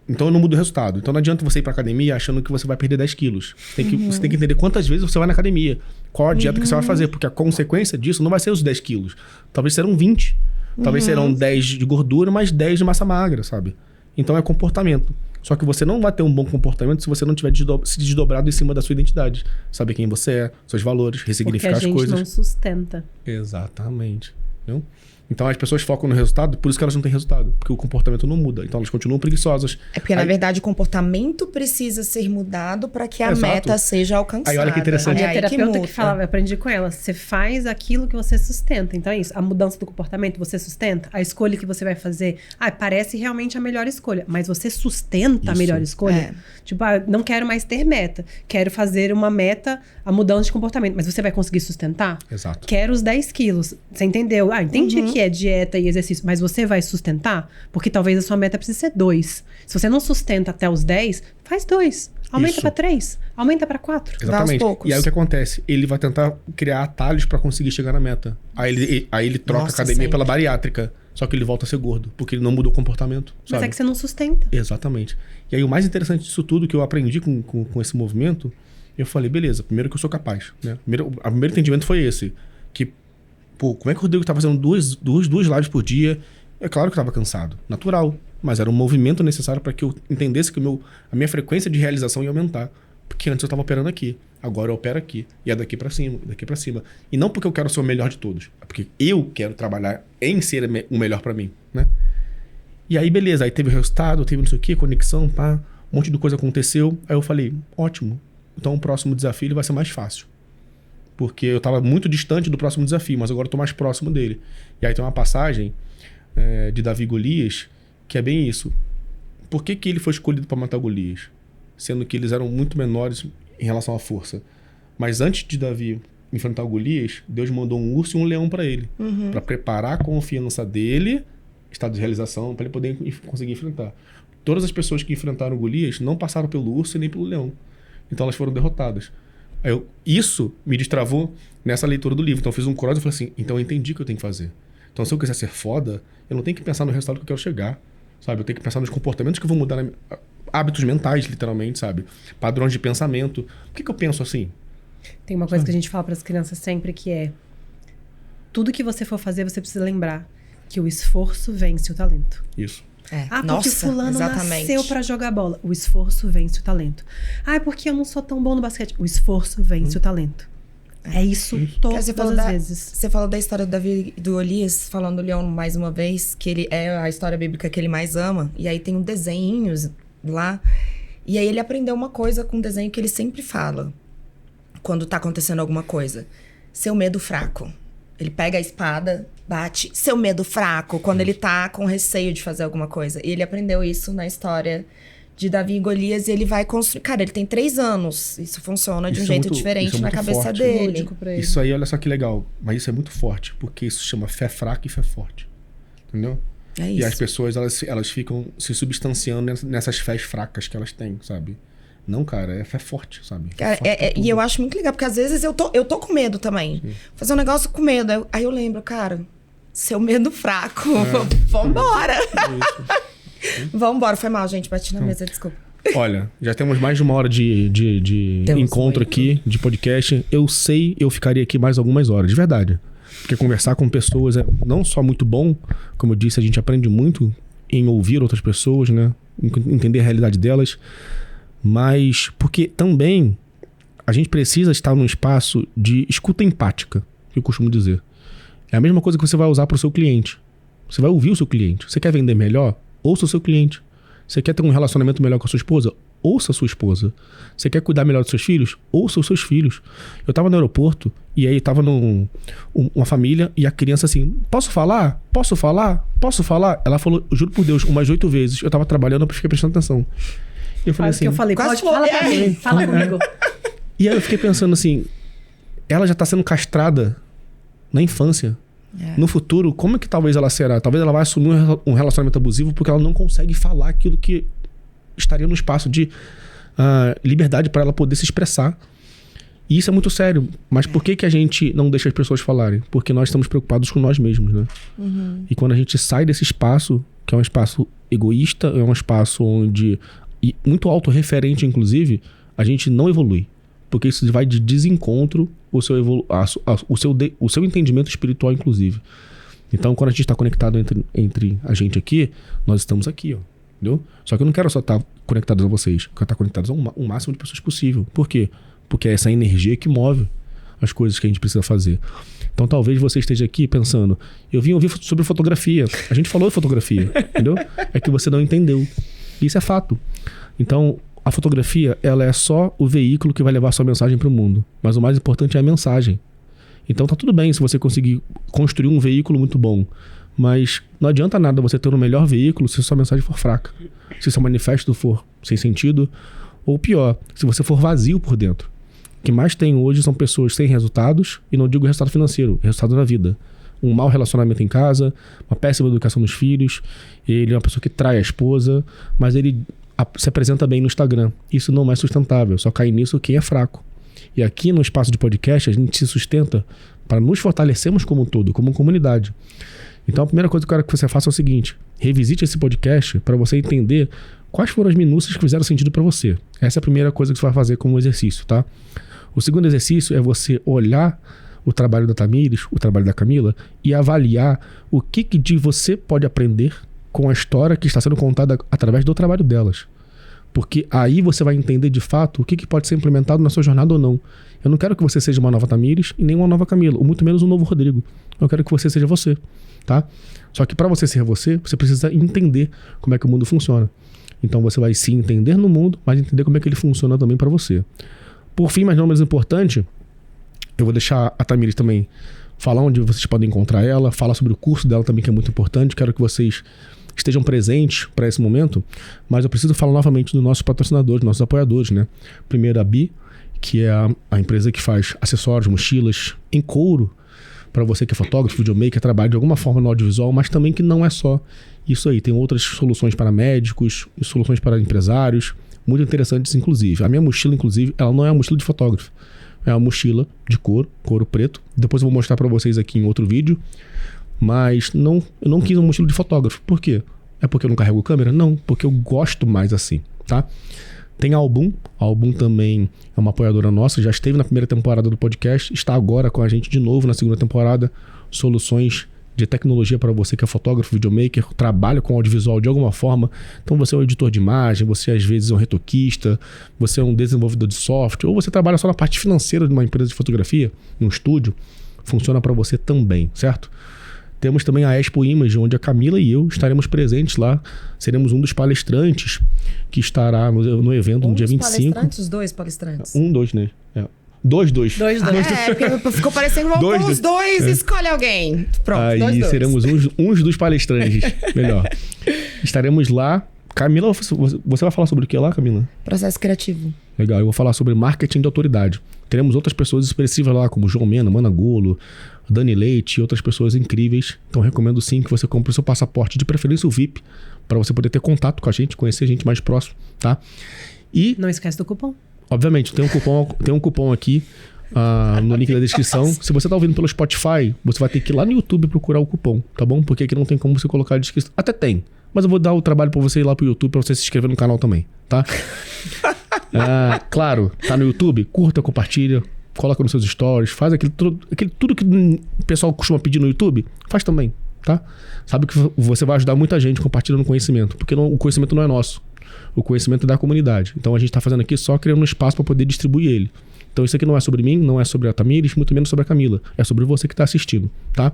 então eu não mudo o resultado. Então não adianta você ir pra academia achando que você vai perder 10 quilos. Você tem que entender quantas vezes você vai na academia. Qual a dieta que você vai fazer. Porque a consequência disso não vai ser os 10 quilos. Talvez serão 20. Talvez serão 10 de gordura, mas 10 de massa magra, sabe? Então é comportamento. Só que você não vai ter um bom comportamento se você não tiver se desdobrado em cima da sua identidade. Saber quem você é, seus valores, Porque ressignificar a as gente coisas. não sustenta. Exatamente. Entendeu? Então as pessoas focam no resultado, por isso que elas não têm resultado. Porque o comportamento não muda. Então elas continuam preguiçosas. É porque, na Aí- verdade, o comportamento precisa ser mudado para que a Exato. meta seja alcançada. Aí olha que interessante. A minha É aí terapeuta que muda. falava, eu aprendi com ela, você faz aquilo que você sustenta. Então é isso, a mudança do comportamento você sustenta, a escolha que você vai fazer, parece realmente a melhor escolha, mas você sustenta a Isso. melhor escolha? É. Tipo, não quero mais ter meta, quero fazer uma meta, a mudança de comportamento, mas você vai conseguir sustentar? Exato. Quero os 10 quilos. Você entendeu? Entendi que é dieta e exercício, mas você vai sustentar? Porque talvez a sua meta precise ser 2. Se você não sustenta até os 10, faz 2. Aumenta Isso. para 3. Aumenta para 4. Exatamente. poucos. E aí o que acontece? Ele vai tentar criar atalhos pra conseguir chegar na meta. Aí ele troca Nossa, a academia sempre. pela bariátrica. Só que ele volta a ser gordo, porque ele não mudou o comportamento. Mas Sabe? é que você não sustenta. Exatamente. E aí o mais interessante disso tudo que eu aprendi com esse movimento, eu falei, beleza, primeiro que eu sou capaz, né? O primeiro entendimento foi esse. Que, pô, como é que o Rodrigo tá fazendo duas lives por dia? É claro que eu tava cansado, natural. Mas era um movimento necessário para que eu entendesse que a minha frequência de realização ia aumentar. Porque antes eu tava operando aqui, agora eu opero aqui. E é daqui para cima, daqui para cima. E não porque eu quero ser o melhor de todos, é porque eu quero trabalhar em ser o melhor para mim, né? E aí, beleza, aí teve o resultado, teve não sei o que, conexão, pá, um monte de coisa aconteceu. Aí eu falei, ótimo, então o próximo desafio ele vai ser mais fácil. Porque eu tava muito distante do próximo desafio, mas agora eu tô mais próximo dele. E aí tem uma passagem de Davi e Golias, que é bem isso. Por que ele foi escolhido para matar Golias? Sendo que eles eram muito menores em relação à força. Mas antes de Davi enfrentar o Golias, Deus mandou um urso e um leão para ele. Para preparar a confiança dele, estado de realização, para ele poder conseguir enfrentar. Todas as pessoas que enfrentaram o Golias não passaram pelo urso e nem pelo leão. Então elas foram derrotadas. Isso me destravou nessa leitura do livro. Então eu fiz um cross e falei assim, então eu entendi o que eu tenho que fazer. Então se eu quiser ser foda, eu não tenho que pensar no resultado que eu quero chegar. Sabe? Eu tenho que pensar nos comportamentos que eu vou mudar, hábitos mentais, literalmente, sabe? Padrões de pensamento. Por que eu penso assim? Tem uma coisa que a gente fala para as crianças sempre que é: tudo que você for fazer, você precisa lembrar que o esforço vence o talento. Isso. Porque Nossa, fulano exatamente. nasceu pra jogar bola. O esforço vence o talento. É porque eu não sou tão bom no basquete. O esforço vence o talento. É isso todas as vezes. Você falou da história do Davi e do Golias, falando do leão mais uma vez, que ele é a história bíblica que ele mais ama. E aí tem desenhinhos lá. E aí ele aprendeu uma coisa com um desenho que ele sempre fala. Quando tá acontecendo alguma coisa. Seu medo fraco. Ele pega a espada, bate. Seu medo fraco. Quando ele tá com receio de fazer alguma coisa. E ele aprendeu isso na história de Davi e Golias. E ele vai construir... Cara, ele tem 3 anos. Isso funciona de um jeito diferente na cabeça forte. dele. Isso aí, olha só que legal. Mas isso é muito forte. Porque isso chama fé fraca e fé forte. Entendeu? É isso. E as pessoas, elas ficam se substanciando nessas fés fracas que elas têm, sabe? Não, cara, é fé forte, sabe? Cara, e eu acho muito legal, porque às vezes eu tô com medo também. Sim. Fazer um negócio com medo. Aí eu lembro, cara, seu medo fraco. Vambora. Vambora. Foi mal, gente. Bati na mesa, desculpa. Olha, já temos mais de 1 hora de encontro aqui, de podcast. Eu sei, eu ficaria aqui mais algumas horas, de verdade. Porque conversar com pessoas é não só muito bom, como eu disse, a gente aprende muito em ouvir outras pessoas, né? Entender a realidade delas. Mas porque também a gente precisa estar num espaço de escuta empática, que eu costumo dizer. É a mesma coisa que você vai usar para o seu cliente. Você vai ouvir o seu cliente. Você quer vender melhor? Ouça o seu cliente. Você quer ter um relacionamento melhor com a sua esposa? Ouça a sua esposa. Você quer cuidar melhor dos seus filhos? Ouça os seus filhos. Eu estava no aeroporto e aí estava uma família e a criança assim, posso falar? Posso falar? Posso falar? Ela falou, juro por Deus, umas 8 vezes. Eu estava trabalhando, eu fiquei prestando atenção. E eu falei assim, que eu falei, pode falar pra mim, fala comigo. E aí eu fiquei pensando assim, ela já tá sendo castrada na infância. No futuro, como é que talvez ela será? Talvez ela vai assumir um relacionamento abusivo porque ela não consegue falar aquilo que estaria no espaço de liberdade para ela poder se expressar. E isso é muito sério. Mas por que a gente não deixa as pessoas falarem? Porque nós estamos preocupados com nós mesmos, né? E quando a gente sai desse espaço, que é um espaço egoísta, é um espaço onde... E muito autorreferente, inclusive, a gente não evolui. Porque isso vai de desencontro o seu entendimento espiritual, inclusive. Então, quando a gente está conectado entre a gente aqui, nós estamos aqui, ó. Entendeu? Só que eu não quero só estar conectado a vocês. Eu quero estar conectado a um máximo de pessoas possível. Por quê? Porque é essa energia que move as coisas que a gente precisa fazer. Então, talvez você esteja aqui pensando, eu vim ouvir sobre fotografia. A gente falou de fotografia, entendeu? É que você não entendeu. Isso é fato. Então, a fotografia, ela é só o veículo que vai levar a sua mensagem para o mundo. Mas o mais importante é a mensagem. Então, tá tudo bem se você conseguir construir um veículo muito bom. Mas não adianta nada você ter o melhor veículo se a sua mensagem for fraca. Se seu manifesto for sem sentido. Ou pior, se você for vazio por dentro. O que mais tem hoje são pessoas sem resultados. E não digo resultado financeiro, resultado na vida. Um mau relacionamento em casa, uma péssima educação dos filhos. Ele é uma pessoa que trai a esposa, mas ele se apresenta bem no Instagram. Isso não é sustentável, só cai nisso quem é fraco. E aqui no espaço de podcast a gente se sustenta para nos fortalecermos como um todo, como comunidade. Então a primeira coisa que eu quero que você faça é o seguinte: revisite esse podcast para você entender quais foram as minúcias que fizeram sentido para você. Essa é a primeira coisa que você vai fazer como exercício, tá? O segundo exercício é você olhar o trabalho da Tamires, o trabalho da Camila, e avaliar o que de você pode aprender com a história que está sendo contada através do trabalho delas. Porque aí você vai entender de fato o que pode ser implementado na sua jornada ou não. Eu não quero que você seja uma nova Tamires e nem uma nova Camila, ou muito menos um novo Rodrigo. Eu quero que você seja você, tá? Só que para você ser você precisa entender como é que o mundo funciona. Então você vai se entender no mundo, mas entender como é que ele funciona também para você. Por fim, mas não menos importante, eu vou deixar a Tamires também falar onde vocês podem encontrar ela, falar sobre o curso dela também, que é muito importante. Quero que vocês estejam presentes para esse momento, mas eu preciso falar novamente dos nossos patrocinadores, nossos apoiadores, né? Primeiro a Bi, que é a empresa que faz acessórios, mochilas em couro para você que é fotógrafo, videomaker, trabalha de alguma forma no audiovisual, mas também que não é só isso aí. Tem outras soluções para médicos e soluções para empresários, muito interessantes inclusive. A minha mochila, inclusive, ela não é uma mochila de fotógrafo, é uma mochila de couro preto. Depois eu vou mostrar para vocês aqui em outro vídeo. Mas eu não quis uma mochila de fotógrafo. Por quê? É porque eu não carrego câmera? Não, porque eu gosto mais assim, tá? Tem a Album. A Album também é uma apoiadora nossa. Já esteve na primeira temporada do podcast. Está agora com a gente de novo na segunda temporada. Soluções de tecnologia para você que é fotógrafo, videomaker, trabalha com audiovisual de alguma forma. Então você é um editor de imagem, você às vezes é um retoquista, você é um desenvolvedor de software, ou você trabalha só na parte financeira de uma empresa de fotografia, num estúdio, funciona para você também, certo? Temos também a Expo Image, onde a Camila e eu estaremos presentes lá. Seremos um dos palestrantes que estará no evento no dia 25. Os dois palestrantes. Dois, né? Dois. Porque ficou parecendo os dois, escolhe alguém. Pronto, aí dois. Seremos uns dos palestrantes. Melhor. Estaremos lá. Camila, você vai falar sobre o que lá, Camila? Processo criativo. Legal, eu vou falar sobre marketing de autoridade. Teremos outras pessoas expressivas lá, como João Mena, Mana Golo, Dani Leite e outras pessoas incríveis. Então recomendo sim que você compre o seu passaporte, de preferência o VIP, para você poder ter contato com a gente, conhecer a gente mais próximo, tá? E não esquece do cupom. Obviamente, tem um cupom aqui no link da descrição. Se você tá ouvindo pelo Spotify, você vai ter que ir lá no YouTube procurar o cupom, tá bom? Porque aqui não tem como você colocar a descrição. Até tem, mas eu vou dar o trabalho para você ir lá pro YouTube para você se inscrever no canal também, tá? Claro, tá no YouTube, curta, compartilha, coloca nos seus stories, faz tudo que o pessoal costuma pedir no YouTube, faz também, tá? Sabe que você vai ajudar muita gente compartilhando conhecimento, porque o conhecimento não é nosso. O conhecimento é da comunidade. Então a gente está fazendo aqui só criando um espaço para poder distribuir ele. Então isso aqui não é sobre mim, não é sobre a Tamires, muito menos sobre a Camila. É sobre você que está assistindo, tá?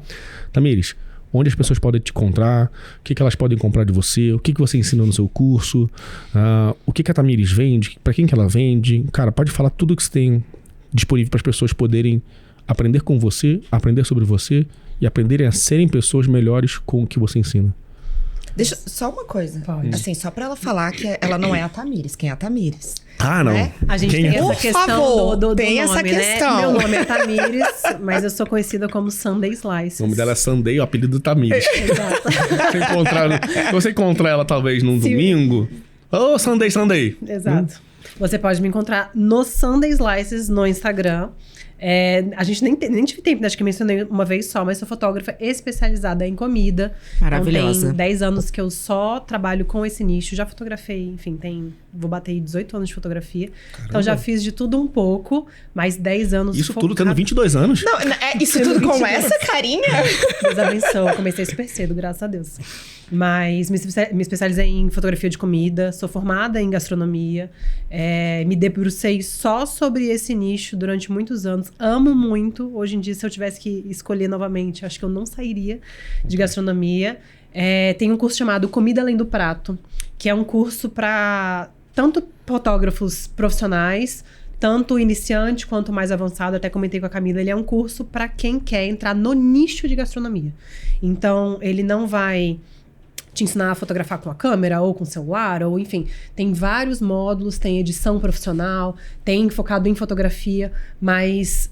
Tamires, onde as pessoas podem te encontrar, o que elas podem comprar de você, o que você ensina no seu curso, o que a Tamires vende, para quem que ela vende. Cara, pode falar tudo que você tem disponível para as pessoas poderem aprender com você, aprender sobre você e aprenderem a serem pessoas melhores com o que você ensina. Deixa só uma coisa. Pode. Assim, só pra ela falar que ela não é a Tamires. Quem é a Tamires? Ah, não. Né? A gente Quem tem é? essa Por questão favor, do tem nome, essa questão. Né? Meu nome é Tamires, mas eu sou conhecida como Sunday Slices. O nome dela é Sunday, o apelido Tamires. Exato. Se você encontrar ela talvez num domingo... Ô, Sunday. Exato. Você pode me encontrar no Sunday Slices no Instagram. A gente nem tive tempo, acho que mencionei uma vez só, mas sou fotógrafa especializada em comida. Maravilhosa. Então, tem 10 anos que eu só trabalho com esse nicho. Já fotografei, enfim, vou bater aí 18 anos de fotografia. Caramba. Então já fiz de tudo um pouco, mas 10 anos Isso tudo tendo 22 anos? Não, isso tudo com essa carinha? Deus abençoe. Comecei super cedo, graças a Deus. Mas me especializei em fotografia de comida, sou formada em gastronomia, me debrucei só sobre esse nicho durante muitos anos. Amo muito. Hoje em dia, se eu tivesse que escolher novamente, acho que eu não sairia de gastronomia. Tem um curso chamado Comida Além do Prato, que é um curso para tanto fotógrafos profissionais, tanto iniciante quanto mais avançado. Até comentei com a Camila, ele é um curso para quem quer entrar no nicho de gastronomia. Então, ele não vai te ensinar a fotografar com a câmera ou com o celular, ou enfim, tem vários módulos, tem edição profissional, tem focado em fotografia, mas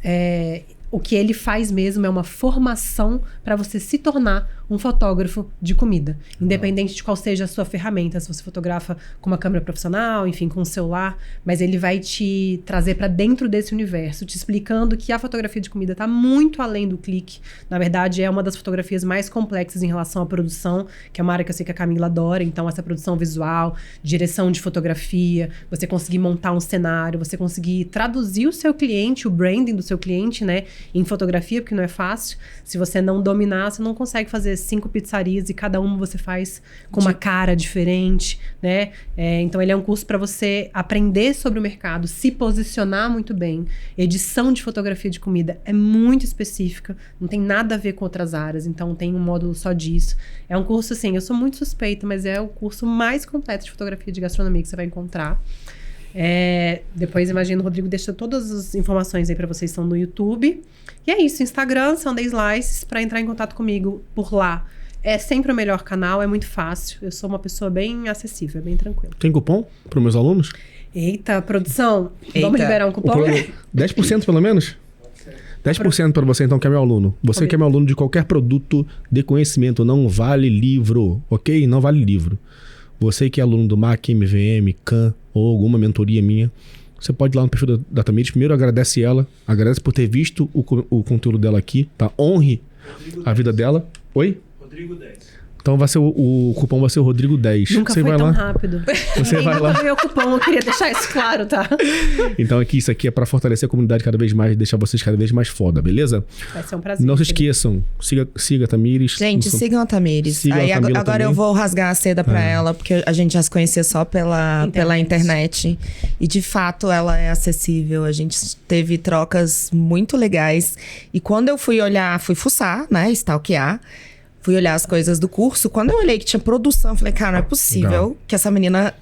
o que ele faz mesmo é uma formação para você se tornar um fotógrafo de comida, independente de qual seja a sua ferramenta, se você fotografa com uma câmera profissional, enfim, com um celular, mas ele vai te trazer para dentro desse universo, te explicando que a fotografia de comida está muito além do clique. Na verdade, é uma das fotografias mais complexas em relação à produção, que é uma área que eu sei que a Camila adora. Então, essa produção visual, direção de fotografia, você conseguir montar um cenário, você conseguir traduzir o seu cliente, o branding do seu cliente, né, em fotografia, porque não é fácil. Se você não dominar, você não consegue fazer 5 pizzarias e cada uma você faz com uma cara diferente, né? Então, ele é um curso para você aprender sobre o mercado, se posicionar muito bem. Edição de fotografia de comida é muito específica, não tem nada a ver com outras áreas, então tem um módulo só disso. É um curso, assim, eu sou muito suspeita, mas é o curso mais completo de fotografia de gastronomia que você vai encontrar. Depois, imagino, o Rodrigo deixa todas as informações aí pra vocês, estão no YouTube. E é isso, Instagram, Sunday Slices, pra entrar em contato comigo por lá. É sempre o melhor canal, é muito fácil. Eu sou uma pessoa bem acessível, bem tranquila. Tem cupom para meus alunos? Eita, produção, vamos liberar um cupom? 10% pelo menos? 10% para você, então, que é meu aluno. Você que é meu aluno de qualquer produto de conhecimento, não vale livro, ok? Não vale livro. Você que é aluno do MAC, MVM, CAN ou alguma mentoria minha, você pode ir lá no perfil da Tamires. Primeiro, agradece ela. Agradece por ter visto o conteúdo dela aqui, tá? Honre a vida dela. Oi? Rodrigo 10. Então o cupom vai ser o Rodrigo 10. Nunca você foi vai tão lá. rápido. Você vai lá. Nunca veio o cupom, eu queria deixar isso claro, tá? Então isso aqui é pra fortalecer a comunidade cada vez mais, deixar vocês cada vez mais foda, beleza? Vai ser um prazer. Não se querido. esqueçam, siga a Tamires. Gente, sigam a Tamires. Sigam a Aí Camila agora também. eu vou rasgar a seda pra ela, porque a gente já se conhecia só pela internet. E de fato ela é acessível. A gente teve trocas muito legais. E quando eu fui fuçar, né? Stalkear. Fui olhar as coisas do curso. Quando eu olhei que tinha produção, eu falei, cara, não é possível Legal. que essa menina...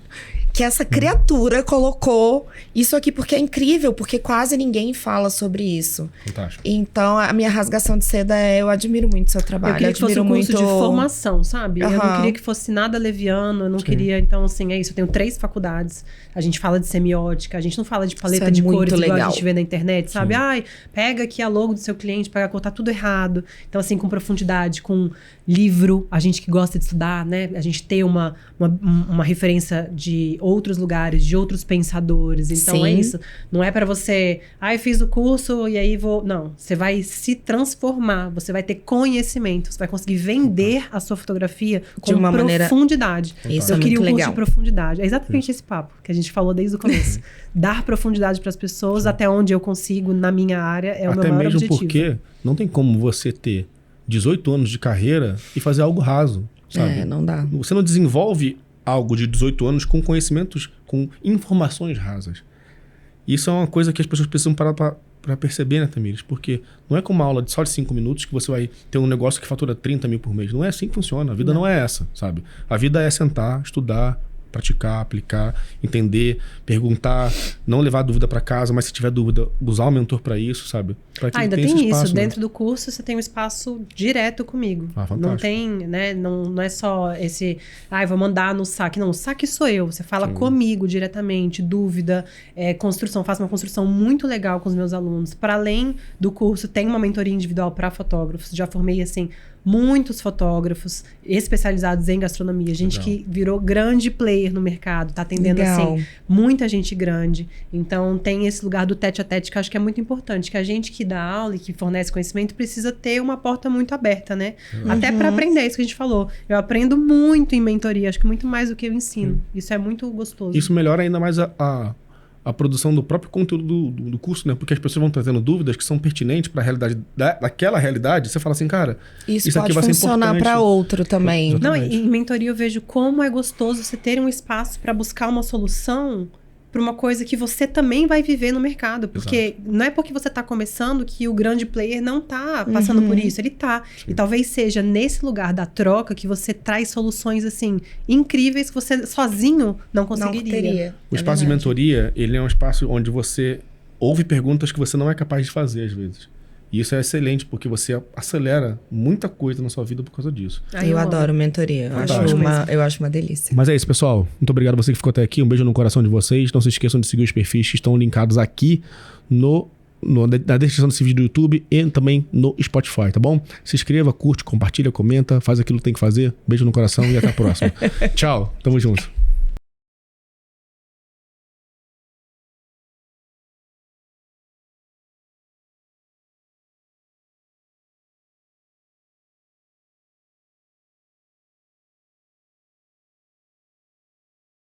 Que essa criatura colocou isso aqui, porque é incrível, porque quase ninguém fala sobre isso. Fantástico. Então, a minha rasgação de seda é... Eu admiro muito o seu trabalho. Eu queria que fosse admiro um curso muito... de formação, sabe? Eu não Aham. queria que fosse nada leviano, eu não queria... Então, assim, é isso. Eu tenho 3 faculdades. A gente fala de semiótica, a gente não fala de paleta Isso é de muito cores igual a legal. gente vê na internet, sabe? Ai, pega aqui a logo do seu cliente, pega a cor, tá tudo errado. Então, assim, com profundidade, com livro, a gente que gosta de estudar, né? A gente ter uma referência de outros lugares, de outros pensadores. Então, Sim. é isso. Não é pra você... Ai, fiz o curso e aí vou... Não. Você vai se transformar. Você vai ter conhecimento. Você vai conseguir vender a sua fotografia com uma maneira- profundidade. Isso Eu é queria muito um curso legal. de profundidade. É exatamente esse papo que a gente falou desde o começo. Dar profundidade para as pessoas até onde eu consigo na minha área é o meu Até maior mesmo objetivo. porque não tem como você ter 18 anos de carreira e fazer algo raso, sabe? É, não dá. Você não desenvolve algo de 18 anos com conhecimentos, com informações rasas. Isso é uma coisa que as pessoas precisam parar para perceber, né, Tamires? Porque não é como uma aula só de 5 minutos que você vai ter um negócio que fatura 30 mil por mês. Não é assim que funciona. A vida não é essa, sabe? A vida é sentar, estudar, praticar, aplicar, entender, perguntar, não levar dúvida para casa, mas se tiver dúvida, usar o mentor para isso, sabe? Pra que Ainda tenha tem esse isso. espaço, né? Dentro do curso, você tem um espaço direto comigo. Ah, fantástico. Não tem, né? Não é só esse... Ai, vou mandar no saque. Não, o saque sou eu. Você fala comigo diretamente. Dúvida, construção. Faço uma construção muito legal com os meus alunos. Para além do curso, tem uma mentoria individual para fotógrafos. Já formei, assim... muitos fotógrafos especializados em gastronomia. Gente Legal. que virou grande player no mercado. Tá atendendo, Legal. assim, muita gente grande. Então, tem esse lugar do tete a tete que eu acho que é muito importante. Que a gente que dá aula e que fornece conhecimento precisa ter uma porta muito aberta, né? Até para aprender, isso que a gente falou. Eu aprendo muito em mentoria. Acho que muito mais do que eu ensino. Isso é muito gostoso. Isso melhora ainda mais a produção do próprio conteúdo do curso, né? Porque as pessoas vão trazendo dúvidas que são pertinentes para a realidade daquela realidade. Você fala assim, cara, Isso aqui pode vai ser funcionar importante. para outro também. Exato. Não, Exatamente. em mentoria eu vejo como é gostoso você ter um espaço para buscar uma solução para uma coisa que você também vai viver no mercado. Porque não é porque você está começando que o grande player não está passando por isso. Ele tá. E talvez seja nesse lugar da troca que você traz soluções, assim, incríveis que você sozinho não conseguiria. Não teria. O espaço de mentoria, ele é um espaço onde você ouve perguntas que você não é capaz de fazer, às vezes. E isso é excelente, porque você acelera muita coisa na sua vida por causa disso. Aí Eu amo. adoro mentoria. Fantástico. Eu acho uma delícia. Mas é isso, pessoal. Muito obrigado a você que ficou até aqui. Um beijo no coração de vocês. Não se esqueçam de seguir os perfis que estão linkados aqui na descrição desse vídeo do YouTube e também no Spotify, tá bom? Se inscreva, curte, compartilha, comenta, faz aquilo que tem que fazer. Beijo no coração e até a próxima. Tchau. Tamo junto.